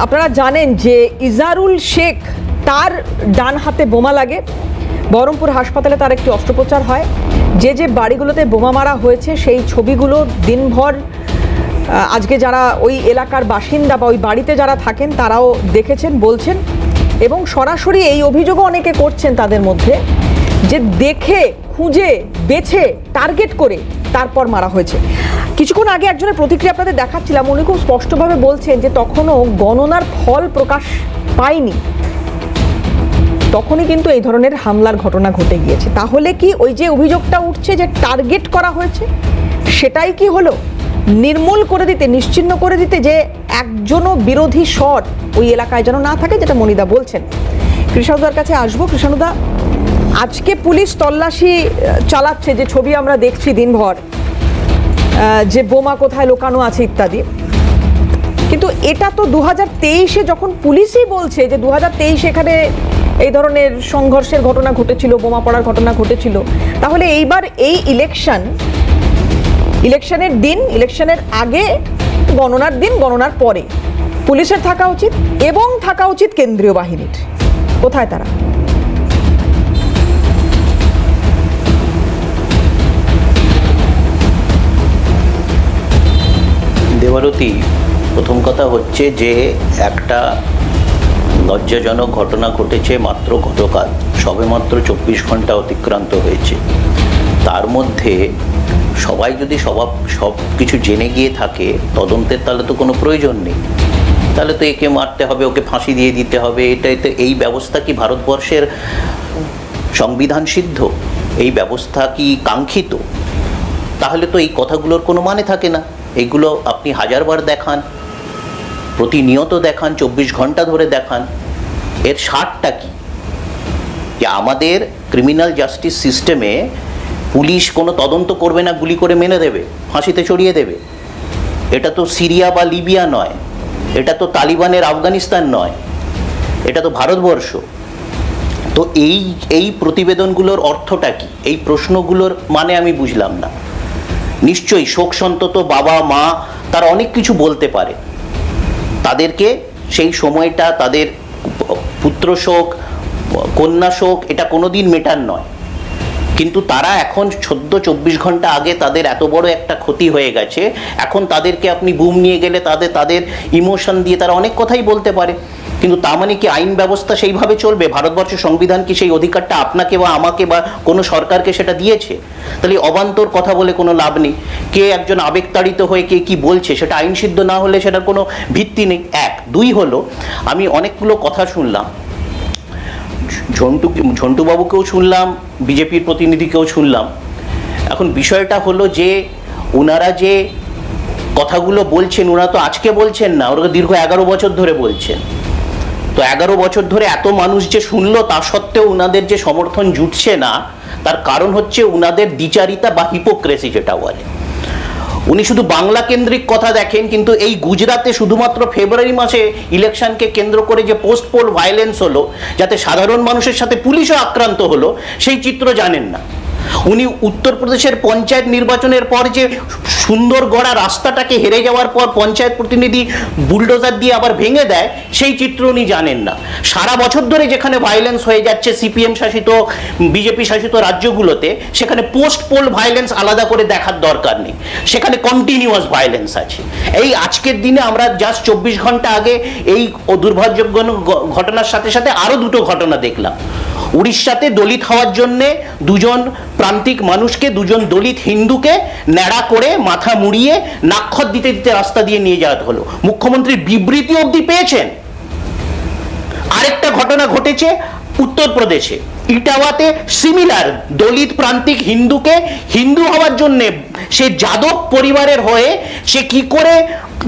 আপনারা জানেন যে ইজারুল শেখ, তার ডান হাতে বোমা লাগে, বহরমপুর হাসপাতালে তার একটি অস্ত্রোপচার হয়। যে বাড়িগুলোতে বোমা মারা হয়েছে সেই ছবিগুলো দিনভর আজকে যারা ওই এলাকার বাসিন্দা বা ওই বাড়িতে যারা থাকেন তারাও দেখেছেন, বলছেন, এবং সরাসরি এই অভিযোগও অনেকে করছেন তাদের মধ্যে, যে দেখে খুঁজে বেছে টার্গেট করে তারপর মারা হয়েছে। কিছুক্ষণ আগে একজনের প্রতিক্রিয়া আপনাদের দেখাচ্ছিলাম, উনি খুব স্পষ্টভাবে বলছেন যে তখনও গণনার ফল প্রকাশ পায়নি, তখনই কিন্তু এই ধরনের হামলার ঘটনা ঘটে গিয়েছে। তাহলে কি ওই যে অভিযোগটা উঠছে যে টার্গেট করা হয়েছে, সেটাই কি হলো? নির্মূল করে দিতে, নিশ্চিহ্ন করে দিতে, যে একজনও বিরোধী স্বর ওই এলাকায় যেন না থাকে, যেটা মনিদা বলছেন। কৃষ্ণদার কাছে আসবো। কৃষ্ণদা, আজকে পুলিশ তল্লাশি চালাচ্ছে, যে ছবি আমরা দেখছি দিনভর, যে বোমা কোথায় লোকানো আছে ইত্যাদি, কিন্তু এটা তো 2023-এ যখন পুলিশই বলছে যে 2023 এখানে এই ধরনের সংঘর্ষের ঘটনা ঘটেছিল, বোমা পড়ার ঘটনা ঘটেছিল, তাহলে এইবার এই ইলেকশনের দিন, ইলেকশনের আগে, গণনার দিন, গণনার পরে পুলিশের থাকা উচিত এবং থাকা উচিত কেন্দ্রীয় বাহিনীর। কোথায় তারা? দেবারতী, প্রথম কথা হচ্ছে যে একটা লজ্জাজনক ঘটনা ঘটেছে মাত্র গতকাল, সবেমাত্র 24 ঘন্টা অতিক্রান্ত হয়েছে। তার মধ্যে সবাই যদি সব কিছু জেনে গিয়ে থাকে, তদন্তের তাহলে তো কোনো প্রয়োজন নেই, তাহলে তো একে মারতে হবে, ওকে ফাঁসি দিয়ে দিতে হবে। এই ব্যবস্থা কি ভারতবর্ষের সংবিধান সিদ্ধ? এই ব্যবস্থা কি কাঙ্ক্ষিত? তাহলে তো এই কথাগুলোর কোনো মানে থাকে না। এইগুলো আপনি হাজারবার দেখান, প্রতিনিয়ত দেখান, 24 ঘন্টা ধরে দেখান, এর স্বাদটা কি? যে আমাদের ক্রিমিনাল জাস্টিস সিস্টেমে পুলিশ কোনো তদন্ত করবে না, গুলি করে মেরে দেবে, ফাঁসিতে চড়িয়ে দেবে। এটা তো সিরিয়া বা লিবিয়া নয়, এটা তো তালিবানের আফগানিস্তান নয়, এটা তো ভারতবর্ষ। তো এই প্রতিবেদনগুলোর অর্থটা কি, এই প্রশ্নগুলোর মানে আমি বুঝলাম না। নিশ্চয়ই শোক সন্তত বাবা মা তারা অনেক কিছু বলতে পারে, তাদেরকে সেই সময়টা তাদের পুত্র শোক, কন্যা শোক এটা কোনোদিন মেটার নয়, কিন্তু তারা এখন 24 ঘন্টা আগে তাদের এত বড় একটা ক্ষতি হয়ে গেছে, এখন তাদেরকে আপনি বুম নিয়ে গেলে তাদের ইমোশন দিয়ে তারা অনেক কথাই বলতে পারে, কিন্তু তা মানে কি আইন ব্যবস্থা সেইভাবে চলবে? ভারতবর্ষের সংবিধান কি সেই অধিকারটা আপনাকে বা আমাকে বা কোনো সরকারকে সেটা দিয়েছে? তাহলে অবান্তর কথা বলে কোনো লাভ নেই। কে একজন আবেগতাড়িত হয়ে কে কি বলছে সেটা আইন সিদ্ধ না হলে সেটার কোনো ভিত্তি নেই। 1 2 হলো, আমি অনেকগুলো কথা শুনলাম, ঝন্টুবাবুকেও শুনলাম, বিজেপির প্রতিনিধিকেও শুনলাম। এখন বিষয়টা হলো যে ওনারা যে কথাগুলো বলছেন, ওনারা তো আজকে বলছেন না, ওরা দীর্ঘ 11 বছর ধরে বলছেন। তো 11 বছর ধরে এত মানুষ যে শুনলো, তা সত্ত্বেও ওনাদের যে সমর্থন জুটছে না, তার কারণ হচ্ছে ওনাদের দ্বিচারিতা বা হিপোক্রেসি যেটা বলে। উনি শুধু বাংলা কেন্দ্রিক কথা দেখেন, কিন্তু এই গুজরাটে শুধুমাত্র ফেব্রুয়ারি মাসে ইলেকশনকে কেন্দ্র করে যে পোস্ট পোল ভায়োলেন্স হলো, যাতে সাধারণ মানুষের সাথে পুলিশও আক্রান্ত হলো, সেই চিত্র জানেন না। উনি উত্তরপ্রদেশের পঞ্চায়েত নির্বাচনের পর যে সুন্দর গড়া রাস্তাটাকে হেরে যাওয়ার পর পঞ্চায়েত প্রতিনিধি বুলডোজার দিয়ে আবার ভেঙে দেয়, সেই চিত্র উনি জানেন না। সারা বছর ধরে যেখানে ভায়োলেন্স হয়ে যাচ্ছে সিপিএম শাসিত বিজেপি শাসিত রাজ্যগুলোতে, সেখানে পোস্ট পোল ভায়োলেন্স আলাদা করে দেখার দরকার নেই, সেখানে কন্টিনিউয়াস ভায়োলেন্স আছে। এই আজকের দিনে আমরা জাস্ট 24 ঘন্টা আগে এই দুর্ভাগ্যজনক ঘটনার সাথে সাথে আরও 2টো ঘটনা দেখলাম। উড়িষ্যাতে দলিত হওয়ার জন্যে 2জন প্রান্তিক মানুষকে, 2জন দলিত হিন্দুকে ন্যাড়া করে মাথা মুড়িয়ে নাক্ষত দিতে দিতে রাস্তা দিয়ে নিয়ে যাওয়া হলো। মুখ্যমন্ত্রীর বিবৃতি অবধি পেয়েছেন। আরেকটা ঘটনা ঘটেছে উত্তরপ্রদেশে, ইটাওয়াতে সিমিলার দলিত প্রান্তিক হিন্দুকে হিন্দু হওয়ার জন্যে, সে যাদব পরিবারের হয়ে সে কি করে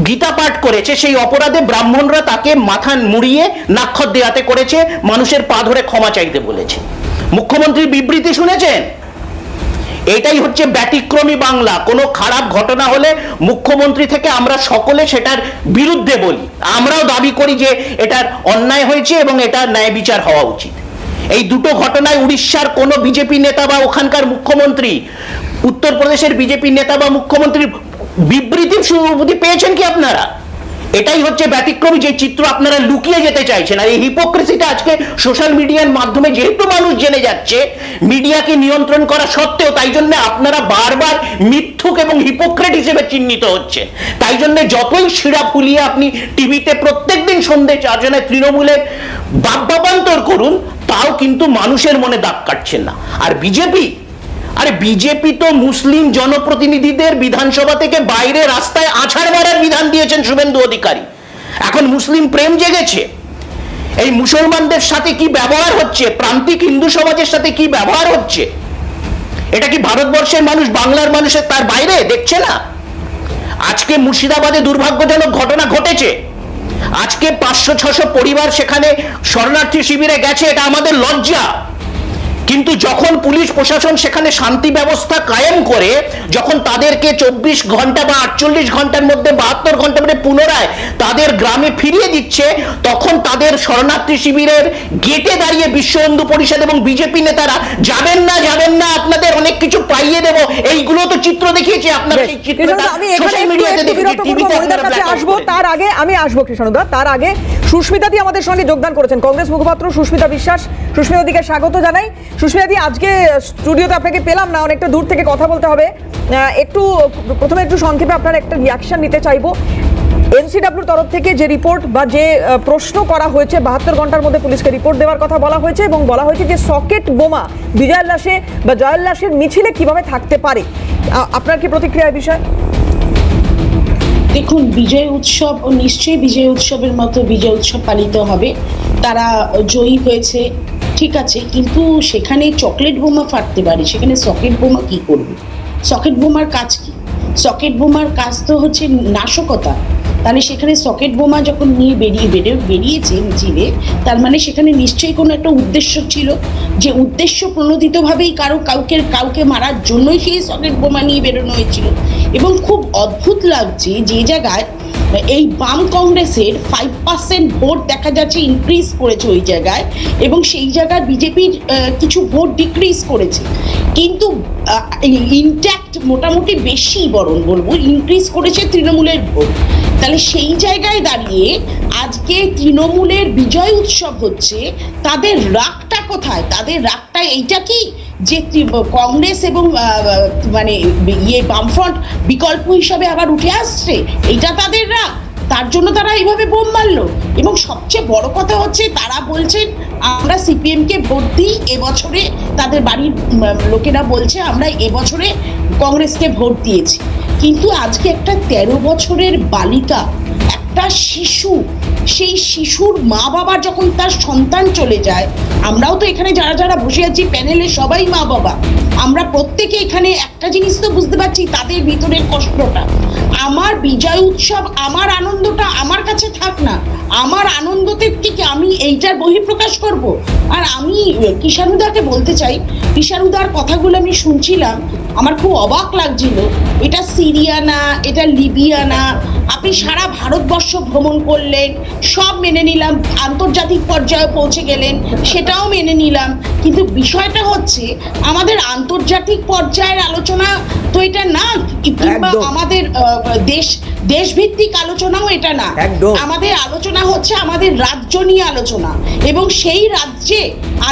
গীতা পাঠ করেছে, সেই অপরাধে ব্রাহ্মণরা তাকে মাথা মুড়িয়ে নাক্ষত দেয়াতে করেছে, মানুষের পা ধরে ক্ষমা চাইতে বলেছে। মুখ্যমন্ত্রীর বিবৃতি শুনেছেন? এটাই হচ্ছে ব্যতিক্রমী বাংলা। কোনো খারাপ ঘটনা হলে মুখ্যমন্ত্রী থেকে আমরা সকলে সেটার বিরুদ্ধে বলি, আমরাও দাবি করি যে এটার অন্যায় হয়েছে এবং এটা ন্যায় বিচার হওয়া উচিত। এই 2টো ঘটনায় উড়িষ্যার কোনো বিজেপি নেতা বা ওখানকার মুখ্যমন্ত্রী, উত্তরপ্রদেশের বিজেপি নেতা বা মুখ্যমন্ত্রীর বিবৃতি পেয়েছেন কি আপনারা? এটাই হচ্ছে ব্যতিক্রমী যে চিত্র আপনারা লুকিয়ে যেতে চাইছেন। আর এই হিপোক্রেসিটা আজকে সোশ্যাল মিডিয়ার মাধ্যমে যেহেতু মানুষ জেনে যাচ্ছে, মিডিয়াকে নিয়ন্ত্রণ করা সত্ত্বেও, তাই জন্য আপনারা বারবার মিথ্যুক এবং হিপোক্রেট হিসেবে চিহ্নিত হচ্ছেন। তাই জন্য যতই শিরা ফুলিয়ে আপনি টিভিতে প্রত্যেকদিন সন্ধ্যে 4 জনের তৃণমূলের বাপ্পান্তর করুন, তাও কিন্তু মানুষের মনে দাগ কাটছেন না। আর বিজেপি তো মুসলিম জনপ্রতিনিধিদের বিধানসভা থেকে বাইরে রাস্তায় আছাড় মারার বিধান দিয়েছেন শুভেন্দু অধিকারী। এখন মুসলিম প্রেম জেগেছে। এই মুসলমানদের সাথে কি ব্যবহার হচ্ছে, প্রান্তিক হিন্দু সমাজের সাথে কি ব্যবহার হচ্ছে, এটা কি ভারতবর্ষের মানুষ, বাংলার মানুষের তার বাইরে দেখছে না? আজকে মুর্শিদাবাদে দুর্ভাগ্যজনক ঘটনা ঘটেছে। আজকে 500-600 পরিবার সেখানে শরণার্থী শিবিরে গেছে, এটা আমাদের লজ্জা। কিন্তু যখন পুলিশ প্রশাসন সেখানে শান্তি ব্যবস্থা কায়েম করে, যখন তাদেরকে 24 ঘন্টা বা 48 ঘন্টার মধ্যে 72 ঘন্টার মধ্যে পুনরায় তাদের গ্রামে ফিরিয়ে দিচ্ছে, তখন তাদের শরণার্থী শিবিরের গেটে দাঁড়িয়ে বিশ্ব হিন্দু পরিষদ এবং বিজেপি নেতারা যাবেন না, আপনাদের অনেক কিছু পাইয়ে দেব, এইগুলো তো চিত্র দেখিয়েছে। আপনারা সেই চিত্রটা সোশ্যাল মিডিয়াতে দেখেছেন, টিভিতে আপনারা আসবো। তার আগে আমি আসবো কৃষ্ণদা, তার আগে সুস্মিতা দি আমাদের সঙ্গে যোগদান করেছেন, কংগ্রেস মুখপাত্র সুস্মিতা বিশ্বাস। সুস্মিতা দিকে স্বাগত জানাই। সুস্মিতা দি, আজকে স্টুডিওতে আপনাকে পেলাম না, অনেকটা দূর থেকে কথা বলতে হবে। প্রথমে একটু সংক্ষেপে আপনার একটা রিয়াকশন নিতে চাইবো। এনসিডব্লিউর তরফ থেকে যে রিপোর্ট বা যে প্রশ্ন করা হয়েছে, 72 ঘন্টার মধ্যে পুলিশকে রিপোর্ট দেওয়ার কথা বলা হয়েছে, এবং বলা হয়েছে যে সকেট বোমা জয়োল্লাসের মিছিলে কিভাবে থাকতে পারে, আপনার কি প্রতিক্রিয়া বিষয়? দেখুন, বিজয় উৎসব ও নিশ্চয়ই বিজয় উৎসবের মতো বিজয় উৎসব পালিত হবে। তারা জয়ী হয়েছে, ঠিক আছে, কিন্তু সেখানে চকলেট বোমা ফাটতে পারে, সেখানে সকেট বোমা কি করবে? সকেট বোমার কাজ কি? সকেট বোমার কাজ তো হচ্ছে নাশকতা। তাহলে সেখানে সকেট বোমা যখন নিয়ে বেরিয়েছে মিছিলে, তার মানে সেখানে নিশ্চয়ই কোনো একটা উদ্দেশ্য ছিল, যে উদ্দেশ্য প্রণোদিতভাবেই কাউকে মারার জন্যই সেই সকেট বোমা নিয়ে বেরোনো হয়েছিল। এবং খুব অদ্ভুত লাগছে যে জায়গায় এই বাম কংগ্রেসের 5% ভোট দেখা যাচ্ছে ইনক্রিজ করেছে ওই জায়গায়, এবং সেই জায়গায় বিজেপির কিছু ভোট ডিক্রিজ করেছে, কিন্তু ইনট্যাক্ট মোটামুটি বেশি বরং বলবো ইনক্রিজ করেছে তৃণমূলের ভোট। তাহলে সেই জায়গায় দাঁড়িয়ে আজকে তৃণমূলের বিজয় উৎসব হচ্ছে, তাদের রাগটা কোথায়? তাদের রাগটা এইটা কি যে কংগ্রেস এবং মানে বামফ্রন্ট বিকল্প হিসাবে আবার উঠে আসছে, এইটা তাদের রাগ, তার জন্য তারা এইভাবে বোম মারলো। এবং সবচেয়ে বড় কথা হচ্ছে তারা বলছেন আমরা সিপিএমকে ভোট দিই এবছরে, তাদের বাড়ির লোকেরা বলছে আমরা এবছরে কংগ্রেসকে ভোট দিয়েছি, কিন্তু আজকে একটা 13 বছরের বালিকা, একটা শিশু, সেই শিশুর মা বাবার যখন তার সন্তান চলে যায়, আমরাও তো এখানে যারা যারা বসে আছি প্যানেলে সবাই মা বাবা, আমরা প্রত্যেকে এখানে একটা জিনিস তো বুঝতে পারছি তাদের ভিতরের কষ্টটা। আমার বিজয় উৎসব, আমার আনন্দটা আমার কাছে থাক না, আমার আনন্দতে থেকে আমি এইটার বহিঃপ্রকাশ করব। আর আমি কিষাণুদাকে বলতে চাই, কিষাণুদার কথাগুলো আমি শুনছিলাম, আমার খুব অবাক লাগছিল। এটা সিরিয়া না, এটা লিবিয়া না, আপনি সারা ভারতবর্ষ ভ্রমণ করলেন, সব মেনে নিলাম, আন্তর্জাতিক পর্যায়ে পৌঁছে গেলেন, সেটাও মেনে নিলাম, কিন্তু বিষয়টা হচ্ছে আমাদের আন্তর্জাতিক পর্যায়ের আলোচনা তো এটা না, কিংবা আমাদের দেশভিত্তিক আলোচনাও এটা না, আমাদের আলোচনা হচ্ছে আমাদের রাজ্য নিয়ে আলোচনা। এবং সেই রাজ্যে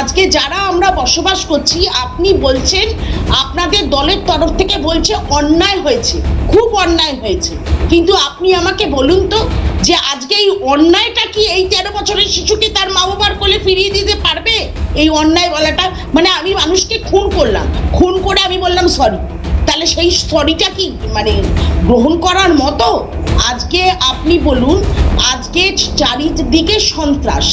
আজকে যারা আমরা বসবাস করছি, আপনি বলছেন আপনাদের দলের তরফ থেকে বলছে অন্যায় হয়েছে, খুব অন্যায় হয়েছে, কিন্তু আপনি আমাকে বলুন তো যে আজকে এই অন্যায়টা কি এই 13 বছরের শিশুকে তার মা বাবার কোলে ফিরিয়ে দিতে পারবে? এই অন্যায় বলাটা মানে আমি মানুষকে খুন করলাম, খুন করে আমি বললাম সরি, তাহলে সেই সরিটা কি মানে গ্রহণ করার মতো? আজকে আপনি বলুন, আজকে চারিদিকে সন্ত্রাস,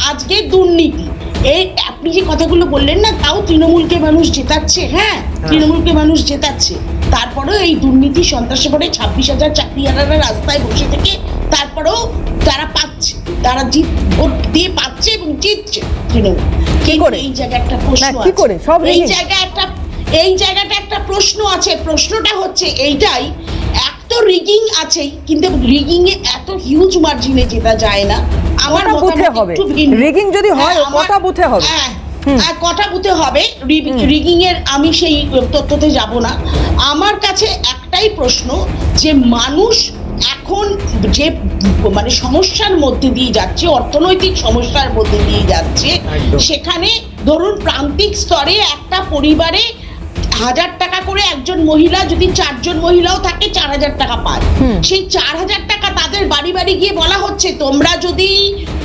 আজকে দুর্নীতি, এই আপনি যে কথাগুলো বললেন না, তাও তৃণমূলকে মানুষ জেতাচ্ছে, হ্যাঁ তৃণমূলকে মানুষ জেতাচ্ছে, তারপরেও এই দুর্নীতি সন্ত্রাসে পরে 26,000 চাকরিহারারা রাস্তায় বসে থেকে তারপরেও তারা পাচ্ছে, তারা ভোট দিয়ে পাচ্ছে এবং জিতছে তৃণমূল। কি করে এই জায়গায় একটা প্রশ্ন কি করে সব এই জায়গাটা একটা প্রশ্ন আছে, প্রশ্নটা হচ্ছে এইটাই, এক তো রিগিং আছেই, কিন্তু রিগিং এ এত হিউজ মার্জিনে জেতা যায় না। আমার বুথে হবে রিগিং, যদি হয় কটা বুথে হবে? কটা বুথে হবে রিগিং এর আমি সেই তথ্যতে যাব না। আমার কাছে একটাই প্রশ্ন, যে মানুষ এখন যে মানে সমস্যার মধ্যে দিয়ে যাচ্ছে, অর্থনৈতিক সমস্যার মধ্যে দিয়ে যাচ্ছে, সেখানে ধরুন প্রান্তিক স্তরে একটা পরিবারে 1000 টাকা করে একজন মহিলা, যদি 4 জন মহিলাও থাকে 4000 টাকা পায়, সেই 4000 টাকা তাদের বাড়ি বাড়ি গিয়ে বলা হচ্ছে তোমরা যদি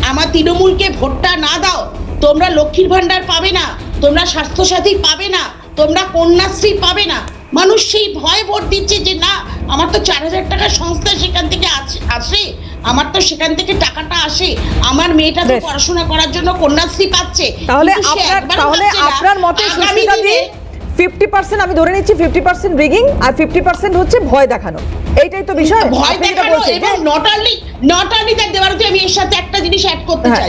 আমার তৃণমূলকে ভোটটা না দাও, তোমরা লক্ষ্মীর ভান্ডার পাবে না, তোমরা স্বাস্থ্যসাথী পাবে না, তোমরা কন্যাশ্রী পাবে না। মানুষ সেই ভয়ে ভোট দিচ্ছে যে না, আমার তো 4000 টাকার সংস্থা সেখান থেকে আসে, আমার তো সেখান থেকে টাকাটা আসে, আমার মেয়েটা তো পড়াশোনা করার জন্য কন্যাশ্রী পাচ্ছে। তাহলে আপনার মতে 50% আমি ধরে নিচ্ছি 50% রিগিং আর 50% হচ্ছে ভয় দেখানো, এইটাই তো বিষয়। ভয় দেখানো এবং নট অনলি দ্যাট, দেবারতী আমি এর সাথে একটা জিনিস অ্যাড করতে চাই।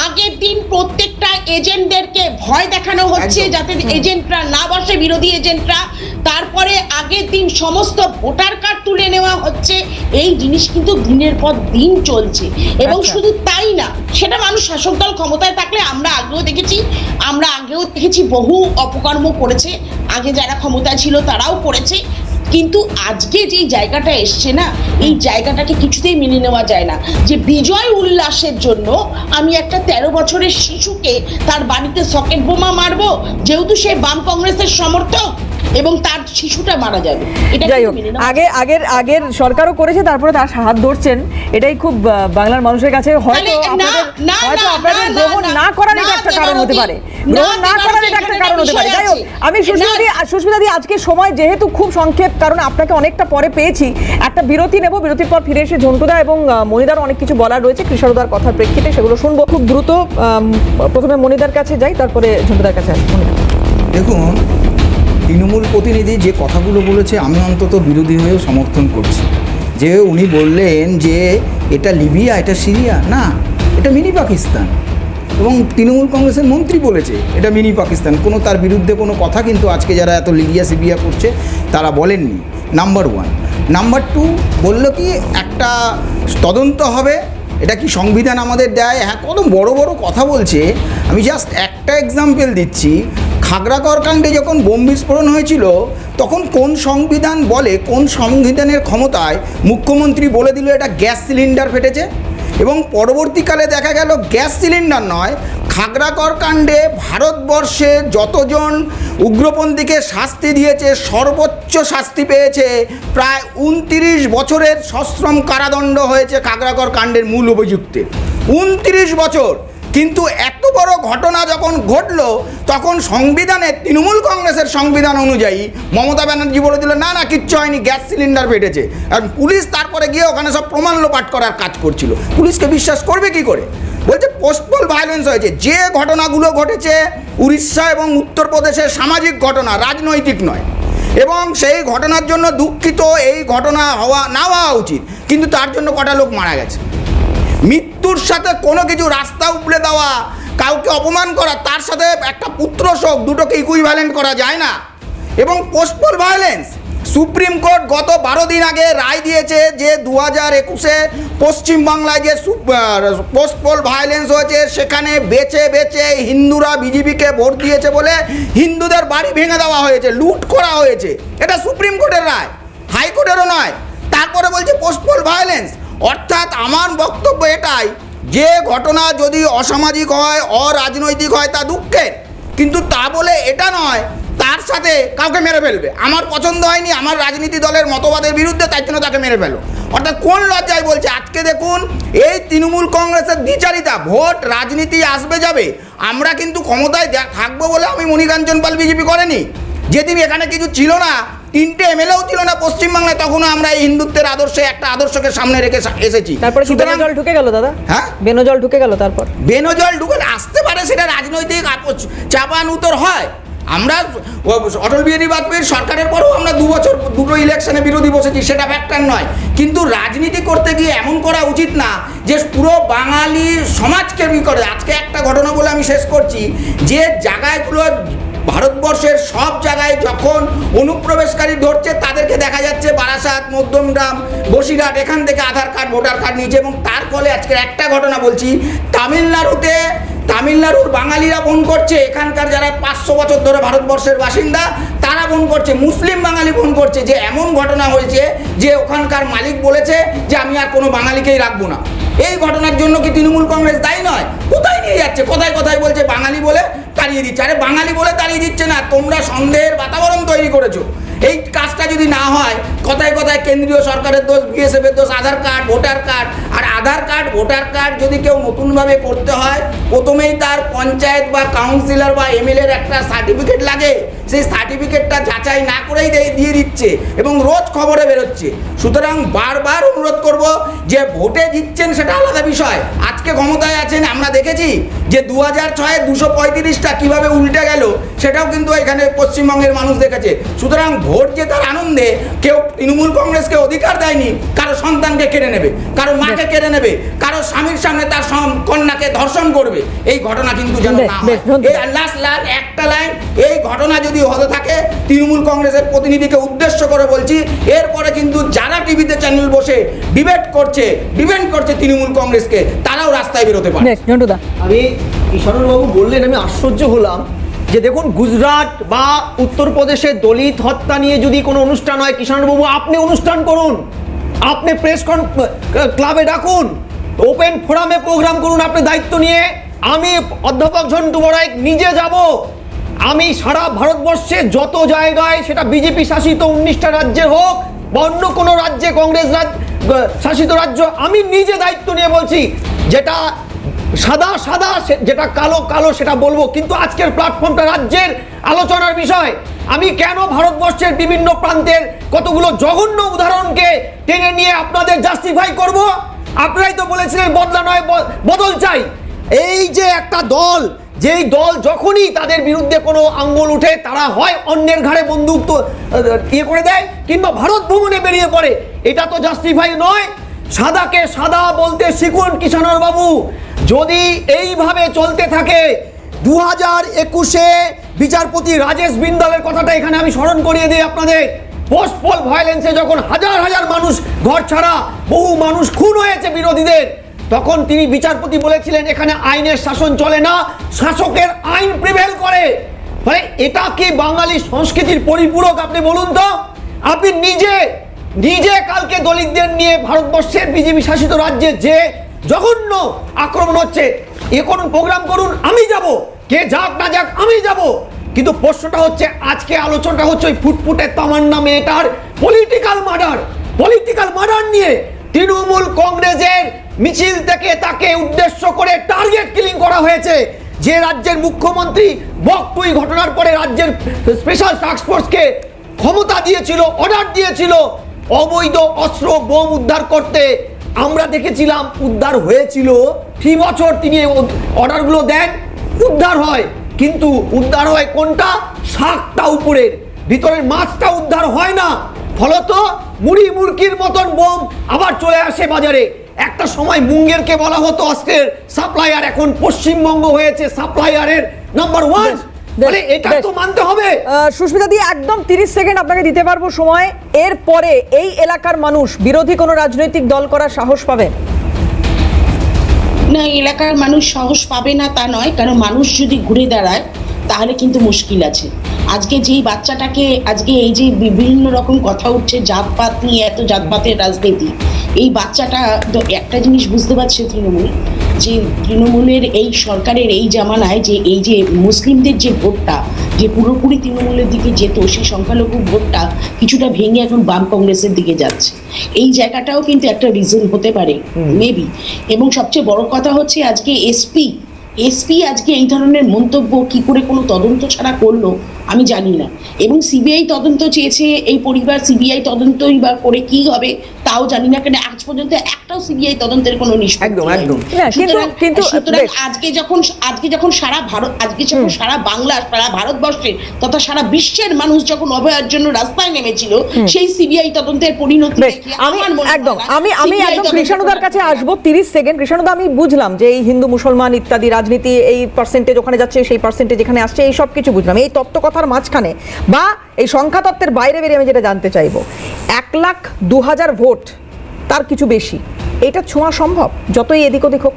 আগের দিন প্রত্যেকটা এজেন্টদেরকে ভয় দেখানো হচ্ছে যাতে এজেন্টরা না বসে, বিরোধী এজেন্টরা। তারপরে আগের দিন সমস্ত ভোটার কার্ড তুলে নেওয়া হচ্ছে। এই জিনিস কিন্তু দিনের পর দিন চলছে, এবং শুধু তাই না, সেটা মানুষ শাসক দল ক্ষমতায় থাকলে আমরা আগেও দেখেছি বহু অপকর্ম করেছে, আগে যারা ক্ষমতায় ছিল তারাও করেছে, কিন্তু আজকে যে জায়গাটা এসছে না, এই জায়গাটাকে কিছুতেই মেনে নেওয়া যায় না, যে বিজয় উল্লাসের জন্য আমি একটা 13 বছরের শিশুকে তার বাড়িতে সকেট বোমা মারবো, যেহেতু সে বাম কংগ্রেসের সমর্থক, এবং তার শিশুটা মারা যাবে। এটা যাই হোক, আগের সরকারও করেছে, তারপরে তার হাত ধরছেন, এটাই খুব বাংলার মানুষের কাছে হয়তো আপনাদের গ্রহণ না করার এটা একটা কারণ হতে পারে, গ্রহণ না করার এটা একটা কারণ হতে পারে। যাই হোক, আমি সুস্মিতাদি আজকে সময় যেহেতু খুব সংক্ষেপ, কারণ আপনাকে অনেকটা পরে পেয়েছি, একটা বিরতি নেব, বিরতির পর ফিরে এসে ঝন্টুদা এবং মনিদার অনেক কিছু বলার রয়েছে কৃষকদার কথার প্রেক্ষিতে, সেগুলো শুনবো খুব দ্রুত। প্রথমে মনিদার কাছে যাই, তারপরে ঝন্টুদার কাছে আসবো। দেখুন, তৃণমূল প্রতিনিধি যে কথাগুলো বলেছে আমি অন্তত বিরোধী হয়েও সমর্থন করছি, যে উনি বললেন যে এটা লিবিয়া, এটা সিরিয়া না, এটা মিনি পাকিস্তান। এবং তৃণমূল কংগ্রেসের মন্ত্রী বলেছে এটা মিনি পাকিস্তান। কোনো তার বিরুদ্ধে কোনো কথা কিন্তু আজকে যারা এত লিবিয়া সিবিয়া করছে তারা বলেননি, নাম্বার 1। নাম্বার 2 বললো কি একটা তদন্ত হবে, এটা কি সংবিধান আমাদের দেয়? হ্যাঁ, কত বড় বড় কথা বলছে। আমি জাস্ট একটা এক্সাম্পল দিচ্ছি। খাগড়াগড় কাণ্ডে যখন বোম বিস্ফোরণ হয়েছিল তখন কোন সংবিধান বলে, কোন সংবিধানের ক্ষমতায় মুখ্যমন্ত্রী বলে দিল এটা গ্যাস সিলিন্ডার ফেটেছে? এবং পরবর্তীকালে দেখা গেল গ্যাস সিলিন্ডার নয়, খাগড়াগড় কাণ্ডে ভারতবর্ষে যতজন উগ্রপন্থীকে শাস্তি দিয়েছে সর্বোচ্চ শাস্তি পেয়েছে, প্রায় 29 বছরের সশ্রম কারাদণ্ড হয়েছে খাগড়াগড় কাণ্ডের মূল অভিযুক্তে, 29 বছর। কিন্তু এত বড় ঘটনা যখন ঘটলো তখন সংবিধানে, তৃণমূল কংগ্রেসের সংবিধান অনুযায়ী মমতা ব্যানার্জি বলে দিল না না কিচ্ছু হয়নি, গ্যাস সিলিন্ডার ফেটেছে। আর পুলিশ তারপরে গিয়ে ওখানে সব প্রমাণ লোপাট করার কাজ করছিল। পুলিশকে বিশ্বাস করবে কি করে? বলছে পোস্টপোল ভায়োলেন্স হয়েছে। যে ঘটনাগুলো ঘটেছে উড়িষ্যা এবং উত্তরপ্রদেশের সামাজিক ঘটনা, রাজনৈতিক নয়, এবং সেই ঘটনার জন্য দুঃখিত, এই ঘটনা না হওয়া উচিত, কিন্তু তার জন্য কটা লোক মারা গেছে। মৃত্যুর সাথে কোনো কিছু, রাস্তা উপড়ে দেওয়া, কাউকে অপমান করা, তার সাথে একটা পুত্র শোক, দুটোকে ইকুইভ্যালেন্ট করা যায় না। এবং পোস্টপোল ভায়োলেন্স, সুপ্রিম কোর্ট গত 12 দিন আগে রায় দিয়েছে যে 2021-এ পশ্চিমবাংলায় যে পোস্টপোল ভায়োলেন্স হয়েছে সেখানে বেছে বেছে হিন্দুরা বিজেপিকে ভোট দিয়েছে বলে হিন্দুদের বাড়ি ভেঙে দেওয়া হয়েছে, লুট করা হয়েছে। এটা সুপ্রিম কোর্টের রায়, হাইকোর্টেরও নয়। তারপরে বলছে পোস্টপোল ভায়োলেন্স। অর্থাৎ আমার বক্তব্য এটাই, যে ঘটনা যদি অসামাজিক হয়, অরাজনৈতিক হয়, তা দুঃখের, কিন্তু তা বলে এটা নয় তার সাথে কাউকে মেরে ফেলবে। আমার পছন্দ হয়নি, আমার রাজনীতি দলের মতবাদের বিরুদ্ধে, তাই জন্য তাকে মেরে ফেলো। অর্থাৎ কোন লজ্জায় বলছে? আজকে দেখুন এই তৃণমূল কংগ্রেসের দ্বিচারিতা, ভোট রাজনীতি আসবে যাবে, আমরা কিন্তু ক্ষমতায় থাকবো বলে আমি মণিকাঞ্চন পাল বিজেপি করেনি। যেদিন এখানে কিছু ছিল না, 3টে এমএলএও ছিল না পশ্চিমবাংলায়, তখনও আমরা এই হিন্দুত্বের আদর্শে একটা আদর্শকে সামনে রেখে এসেছি। তারপরে বেনজল ঢুকে গেল দাদা, হ্যাঁ বেনজল ঢুকে গেল। তারপর বেনজল ঢুকে আসতে পারে, সেটা রাজনৈতিক চাপানুতর হয়। আমরা অটল বিহারী বাজপেয়ীর সরকারের পরেও আমরা 2 বছর 2টো ইলেকশনে বিরোধী বসেছি, সেটা ফ্যাক্টর নয়। কিন্তু রাজনীতি করতে গিয়ে এমন করা উচিত না যে পুরো বাঙালি সমাজকে করে। আজকে একটা ঘটনা বলে আমি শেষ করছি, যে জায়গাগুলো ভারতবর্ষের সব জায়গায় যখন অনুপ্রবেশকারী ধরছে তাদেরকে দেখা যাচ্ছে বারাসাত, মধ্যমগ্রাম, বসিরহাট, এখান থেকে আধার কার্ড, ভোটার কার্ড নিয়েছে। এবং তার ফলে আজকের একটা ঘটনা বলছি, তামিলনাড়ুর বাঙালিরা ফোন করছে, এখানকার যারা 500 বছর ধরে ভারতবর্ষের বাসিন্দা তারা ফোন করছে, মুসলিম বাঙালি ফোন করছে যে এমন ঘটনা হয়েছে যে ওখানকার মালিক বলেছে যে আমি আর কোনো বাঙালিকেই রাখবো না। এই ঘটনার জন্য কি তৃণমূল কংগ্রেস দায়ী নয়? কোথায় নিয়ে যাচ্ছে? কোথায় কোথায় বলছে বাঙালি বলে তাড়িয়ে দিচ্ছে। আরে বাঙালি বলে তাড়িয়ে দিচ্ছে না, তোমরা সন্দেহের বাতাবরণ তৈরি করেছো। এই কাজটা যদি না হয়, কথায় কথায় কেন্দ্রীয় সরকারের দোষ, বিএসএফের দোষ, আধার কার্ড, ভোটার কার্ড। আর আধার কার্ড, ভোটার কার্ড যদি কেউ নতুনভাবে করতে হয়, প্রথমেই তার পঞ্চায়েত বা কাউন্সিলর বা এমএলএর একটা সার্টিফিকেট লাগে। সেই সার্টিফিকেটটা যাচাই না করেই দিয়ে দিচ্ছে এবং রোজ খবরে বেরোচ্ছে। সুতরাং বারবার অনুরোধ করব যে ভোটে জিতছেন সেটা আলাদা বিষয়, আজকে ক্ষমতায় আছেন আমরা দেখেছি যে 2006-এ 235টা কীভাবে উল্টে গেল সেটাও কিন্তু এখানে পশ্চিমবঙ্গের মানুষ দেখেছে। সুতরাং ভোট জেতার আনন্দে কেউ তৃণমূল কংগ্রেসকে অধিকার দেয়নি কারো সন্তানকে কেড়ে নেবে, কারো মাকে কেড়ে নেবে, কারো স্বামীর সামনে তার কন্যাকে ধর্ষণ করবে। এই ঘটনা কিন্তু যেন না হয়। এই লাস্ট একটা লাইন, এই ঘটনা যদি হতে থাকে, তৃণমূল কংগ্রেসের প্রতিনিধিকে উদ্দেশ্য করে বলছি, এরপরে কিন্তু যারা টিভিতে চ্যানেল বসে ডিবেট করছে তৃণমূল কংগ্রেসকে, তারাও রাস্তায় বেরোতে পারে। আমি কিষাণবাবু বললেন, আমি আশ্চর্য হলাম যে দেখুন, গুজরাট বা উত্তরপ্রদেশে দলিত হত্যা নিয়ে যদি কোনো অনুষ্ঠান হয়, কিষাণবাবু আপনি অনুষ্ঠান করুন, আপনি প্রেস ক্লাবে ডাকুন, ওপেন ফোরামে প্রোগ্রাম করুন, আপনি দায়িত্ব নিয়ে। আমি অধ্যাপক ঝন্টু বড়াই নিজে যাব, আমি সারা ভারতবর্ষে যত জায়গায়, সেটা বিজেপি শাসিত 19টা রাজ্যের হোক বা অন্য কোনো রাজ্যে কংগ্রেস শাসিত রাজ্য, আমি নিজে দায়িত্ব নিয়ে বলছি, যেটা সাদা সাদা, যেটা কালো কালো, সেটা বলবো। কিন্তু আজকের প্ল্যাটফর্মটা রাজ্যের আলোচনার বিষয়। আমি কেন ভারতবর্ষের বিভিন্ন প্রান্তের কতগুলো জঘন্য উদাহরণকে টেনে নিয়ে আপনাদের জাস্টিফাই করব? আপনারাই তো বলেছিলেন বদলা নয় বদল চাই। এই যে একটা দল, যেই দল যখনই তাদের বিরুদ্ধে কোনো আঙ্গুল উঠে, তারা হয় অন্যের ঘাড়ে বন্দুক তো করে দেয়, কিংবা ভারত ভ্রমণে বেরিয়ে পড়ে। এটা তো জাস্টিফাই নয়। সাদাকে সাদা বলতে শিখুন কিষাণর বাবু। যদি এইভাবে চলতে থাকে 2021-এ বিচারপতি রাজেশ বিন্দালের কথাটা এখানে আমি স্মরণ করিয়ে দিই আপনাদের। পোস্ট পোল ভায়োলেন্সে যখন হাজার হাজার মানুষ ঘর ছাড়া, বহু মানুষ খুন হয়েছে বিরোধীদের, তখন তিনি বিচারপতি বলেছিলেন এখানে আইনের শাসন চলে না, শাসকের আইন প্রিভেল করে। মানে এটা কি বাঙালি সংস্কৃতির পরিপূরক? আপনি বলুন তো। আপনি নিজে কালকে দলিতদের নিয়ে ভারতবর্ষের বিজেপি শাসিত রাজ্যে যে জঘন্য আক্রমণ হচ্ছে, এ করুন, প্রোগ্রাম করুন, আমি যাব, কে যাক না যাক আমি যাব। কিন্তু প্রশ্নটা হচ্ছে, আজকে আলোচনাটা হচ্ছে ওই ফুটফুটে তামান্না মেয়েটার পলিটিক্যাল মার্ডার নিয়ে। তৃণমূল কংগ্রেসের মিছিল থেকে তাকে উদ্দেশ্য করে টার্গেট কিলিং করা হয়েছে। যে রাজ্যের মুখ্যমন্ত্রী বকটুই ঘটনার পরে রাজ্যের স্পেশাল টাস্ক ফোর্সকে ক্ষমতা দিয়েছিল, অর্ডার দিয়েছিল অবৈধ অস্ত্র বোম উদ্ধার করতে, আমরা দেখেছিলাম উদ্ধার হয়েছিল। 3 বছর তিনি অর্ডারগুলো দেন, উদ্ধার হয়, কিন্তু উদ্ধার হয় কোনটা? শাকটা উপরের, ভিতরের মাছটা উদ্ধার হয় না। ফলত মুড়ি মুরগির মতন বোম আবার চলে আসে বাজারে। একটা সময় মুঙ্গেরকে বলা হতো অস্ত্রের সাপ্লায়ার, এখন পশ্চিমবঙ্গ হয়েছে সাপ্লায়ারের নাম্বার 1। মানে এটা তো মানতে হবে। সুস্মিতা দি, একদম 30 সেকেন্ড আপনাকে দিতে পারবো সময়। এরপরে এই এলাকার মানুষ বিরোধী কোনো রাজনৈতিক দল করার সাহস পাবে না, এলাকার মানুষ সাহস পাবে না তা নয়, কারণ মানুষ যদি ঘুরে দাঁড়ায় তাহলে কিন্তু মুশকিল আছে। আজকে যেই বাচ্চাটাকে, আজকে এই যে বিভিন্ন রকম কথা উঠছে জাতপাত নিয়ে, এত জাতপাতের রাজনীতি, এই বাচ্চাটা একটা জিনিস বুঝতে পারছে তৃণমূলের এই সরকারের এই জামানায়, যে এই যে মুসলিমদের যে ভোটটা যে পুরোপুরি তৃণমূলের দিকে যেত, সেই সংখ্যালঘু ভোটটা কিছুটা ভেঙে এখন বাম কংগ্রেসের দিকে যাচ্ছে। এই জায়গাটাও কিন্তু একটা রিজন হতে পারে মেবি। এবং সবচেয়ে বড় কথা হচ্ছে, আজকে এসপি আজকে এই ধরনের মন্তব্য কি করে কোনো তদন্ত ছাড়া করলো আমি জানি না। এবং সিবিআই তদন্ত চেয়েছে এই পরিবার, সিবিআই তদন্তই বা করে কি হবে তাও জানি না, কেন আজ পর্যন্ত একটাও সিবিআই তদন্তের কোনো নিষ্পত্তি কিন্তু সুতরাং আজকে যখন সারা ভারত, আজকে যখন সারা বাংলা, সারা ভারতবর্ষের তথা সারা বিশ্বের মানুষ যখন অভয়ের জন্য রাস্তায় নেমেছিল, সেই সিবিআই তদন্তের পরিণতি দেখে আমি একদম কৃষ্ণদার কাছে আসবো। 30 সেকেন্ড। কৃষ্ণদা, আমি বুঝলাম যে এই হিন্দু মুসলমান ইত্যাদি রাজনীতি, এই পার্সেন্টেজ ওখানে যাচ্ছে, সেই পার্সেন্টেজ এখানে আসছে, এই সব কিছু বুঝলাম। এই তত্ত্ব কথার মাঝখানে বা এই সংখ্যা তত্ত্বের বাইরে বেরিয়ে আমি যেটা জানতে চাইবো, 1,02,000 ভোট তার কিছু বেশি, এটা ছোঁয়া সম্ভব যতই এদিক ওদিক হোক?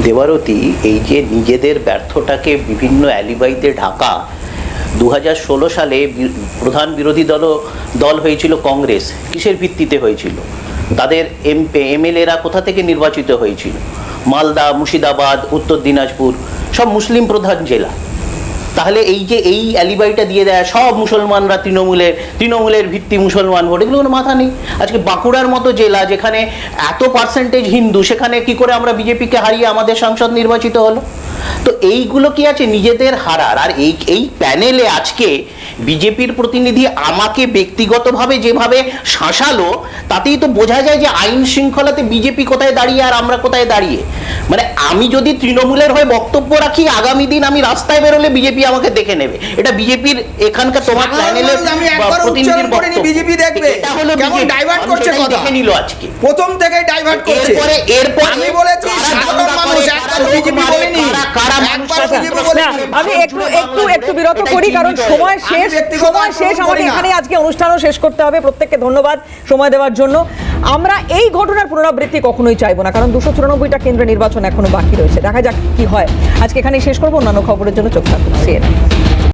দেবারতী, এই যে নিজেদের ব্যর্থটাকে বিভিন্ন অ্যালিবাইতে ঢাকা, 2016 সালে প্রধান বিরোধী দল হয়েছিল কংগ্রেস। কিসের ভিত্তিতে হয়েছিল? তাদের এমএলএরা কোথা থেকে নির্বাচিত হয়েছিল? মালদা, মুর্শিদাবাদ, উত্তর দিনাজপুর, সব মুসলিম প্রধান জেলা। তাহলে এই যে এই অ্যালিবাইটা দিয়ে দেয় সব মুসলমানরা তৃণমূলের ভিত্তি মুসলমান ভোট, এগুলো কোনো মাথা নেই। আজকে বাঁকুড়ার মতো জেলা যেখানে এত পার্সেন্টেজ হিন্দু, সেখানে কি করে আমরা বিজেপিকে হারিয়ে আমাদের সাংসদ নির্বাচিত হলো? তো এইগুলো কি আছে নিজেদের হারার? আর এই প্যানেলে আজকে বিজেপির প্রতিনিধি আমাকে ব্যক্তিগতভাবে যেভাবে শাসালো, তাতেই তো বোঝা যায় যে আইন শৃঙ্খলাতে বিজেপি কোথায় দাঁড়িয়ে আর আমরা কোথায় দাঁড়িয়ে। মানে আমি যদি তৃণমূলের হয়ে বক্তব্য রাখি, আগামী দিন আমি রাস্তায় বেরোলে বিজেপি আমাকে দেখে নেবে। এটা বিজেপির এখানকার তোমার প্যানেলের প্রতিনিধির বক্তব্য। বিজেপি দেখবে এটা হলো কেমন ডাইভার্ট করছে কথা, দেখে নিল আজকে প্রথম থেকে ডাইভার্ট করছে। এরপর আমি বলেছি সাধারণ মানুষ, একবার বিজেপি বলেনি, আমি একটু বিরত করি, কারণ সময় শেষ। আমাদের এখানে আজকে অনুষ্ঠানও শেষ করতে হবে। প্রত্যেককে ধন্যবাদ সময় দেওয়ার জন্য। আমরা এই ঘটনার পুনরাবৃত্তি কখনোই চাইবো না, কারণ 294টা কেন্দ্রে নির্বাচন এখনো বাকি রয়েছে। দেখা যাক কি হয়। আজকে এখানেই শেষ করবো। অন্যান্য খবরের জন্য চোখ রাখুন।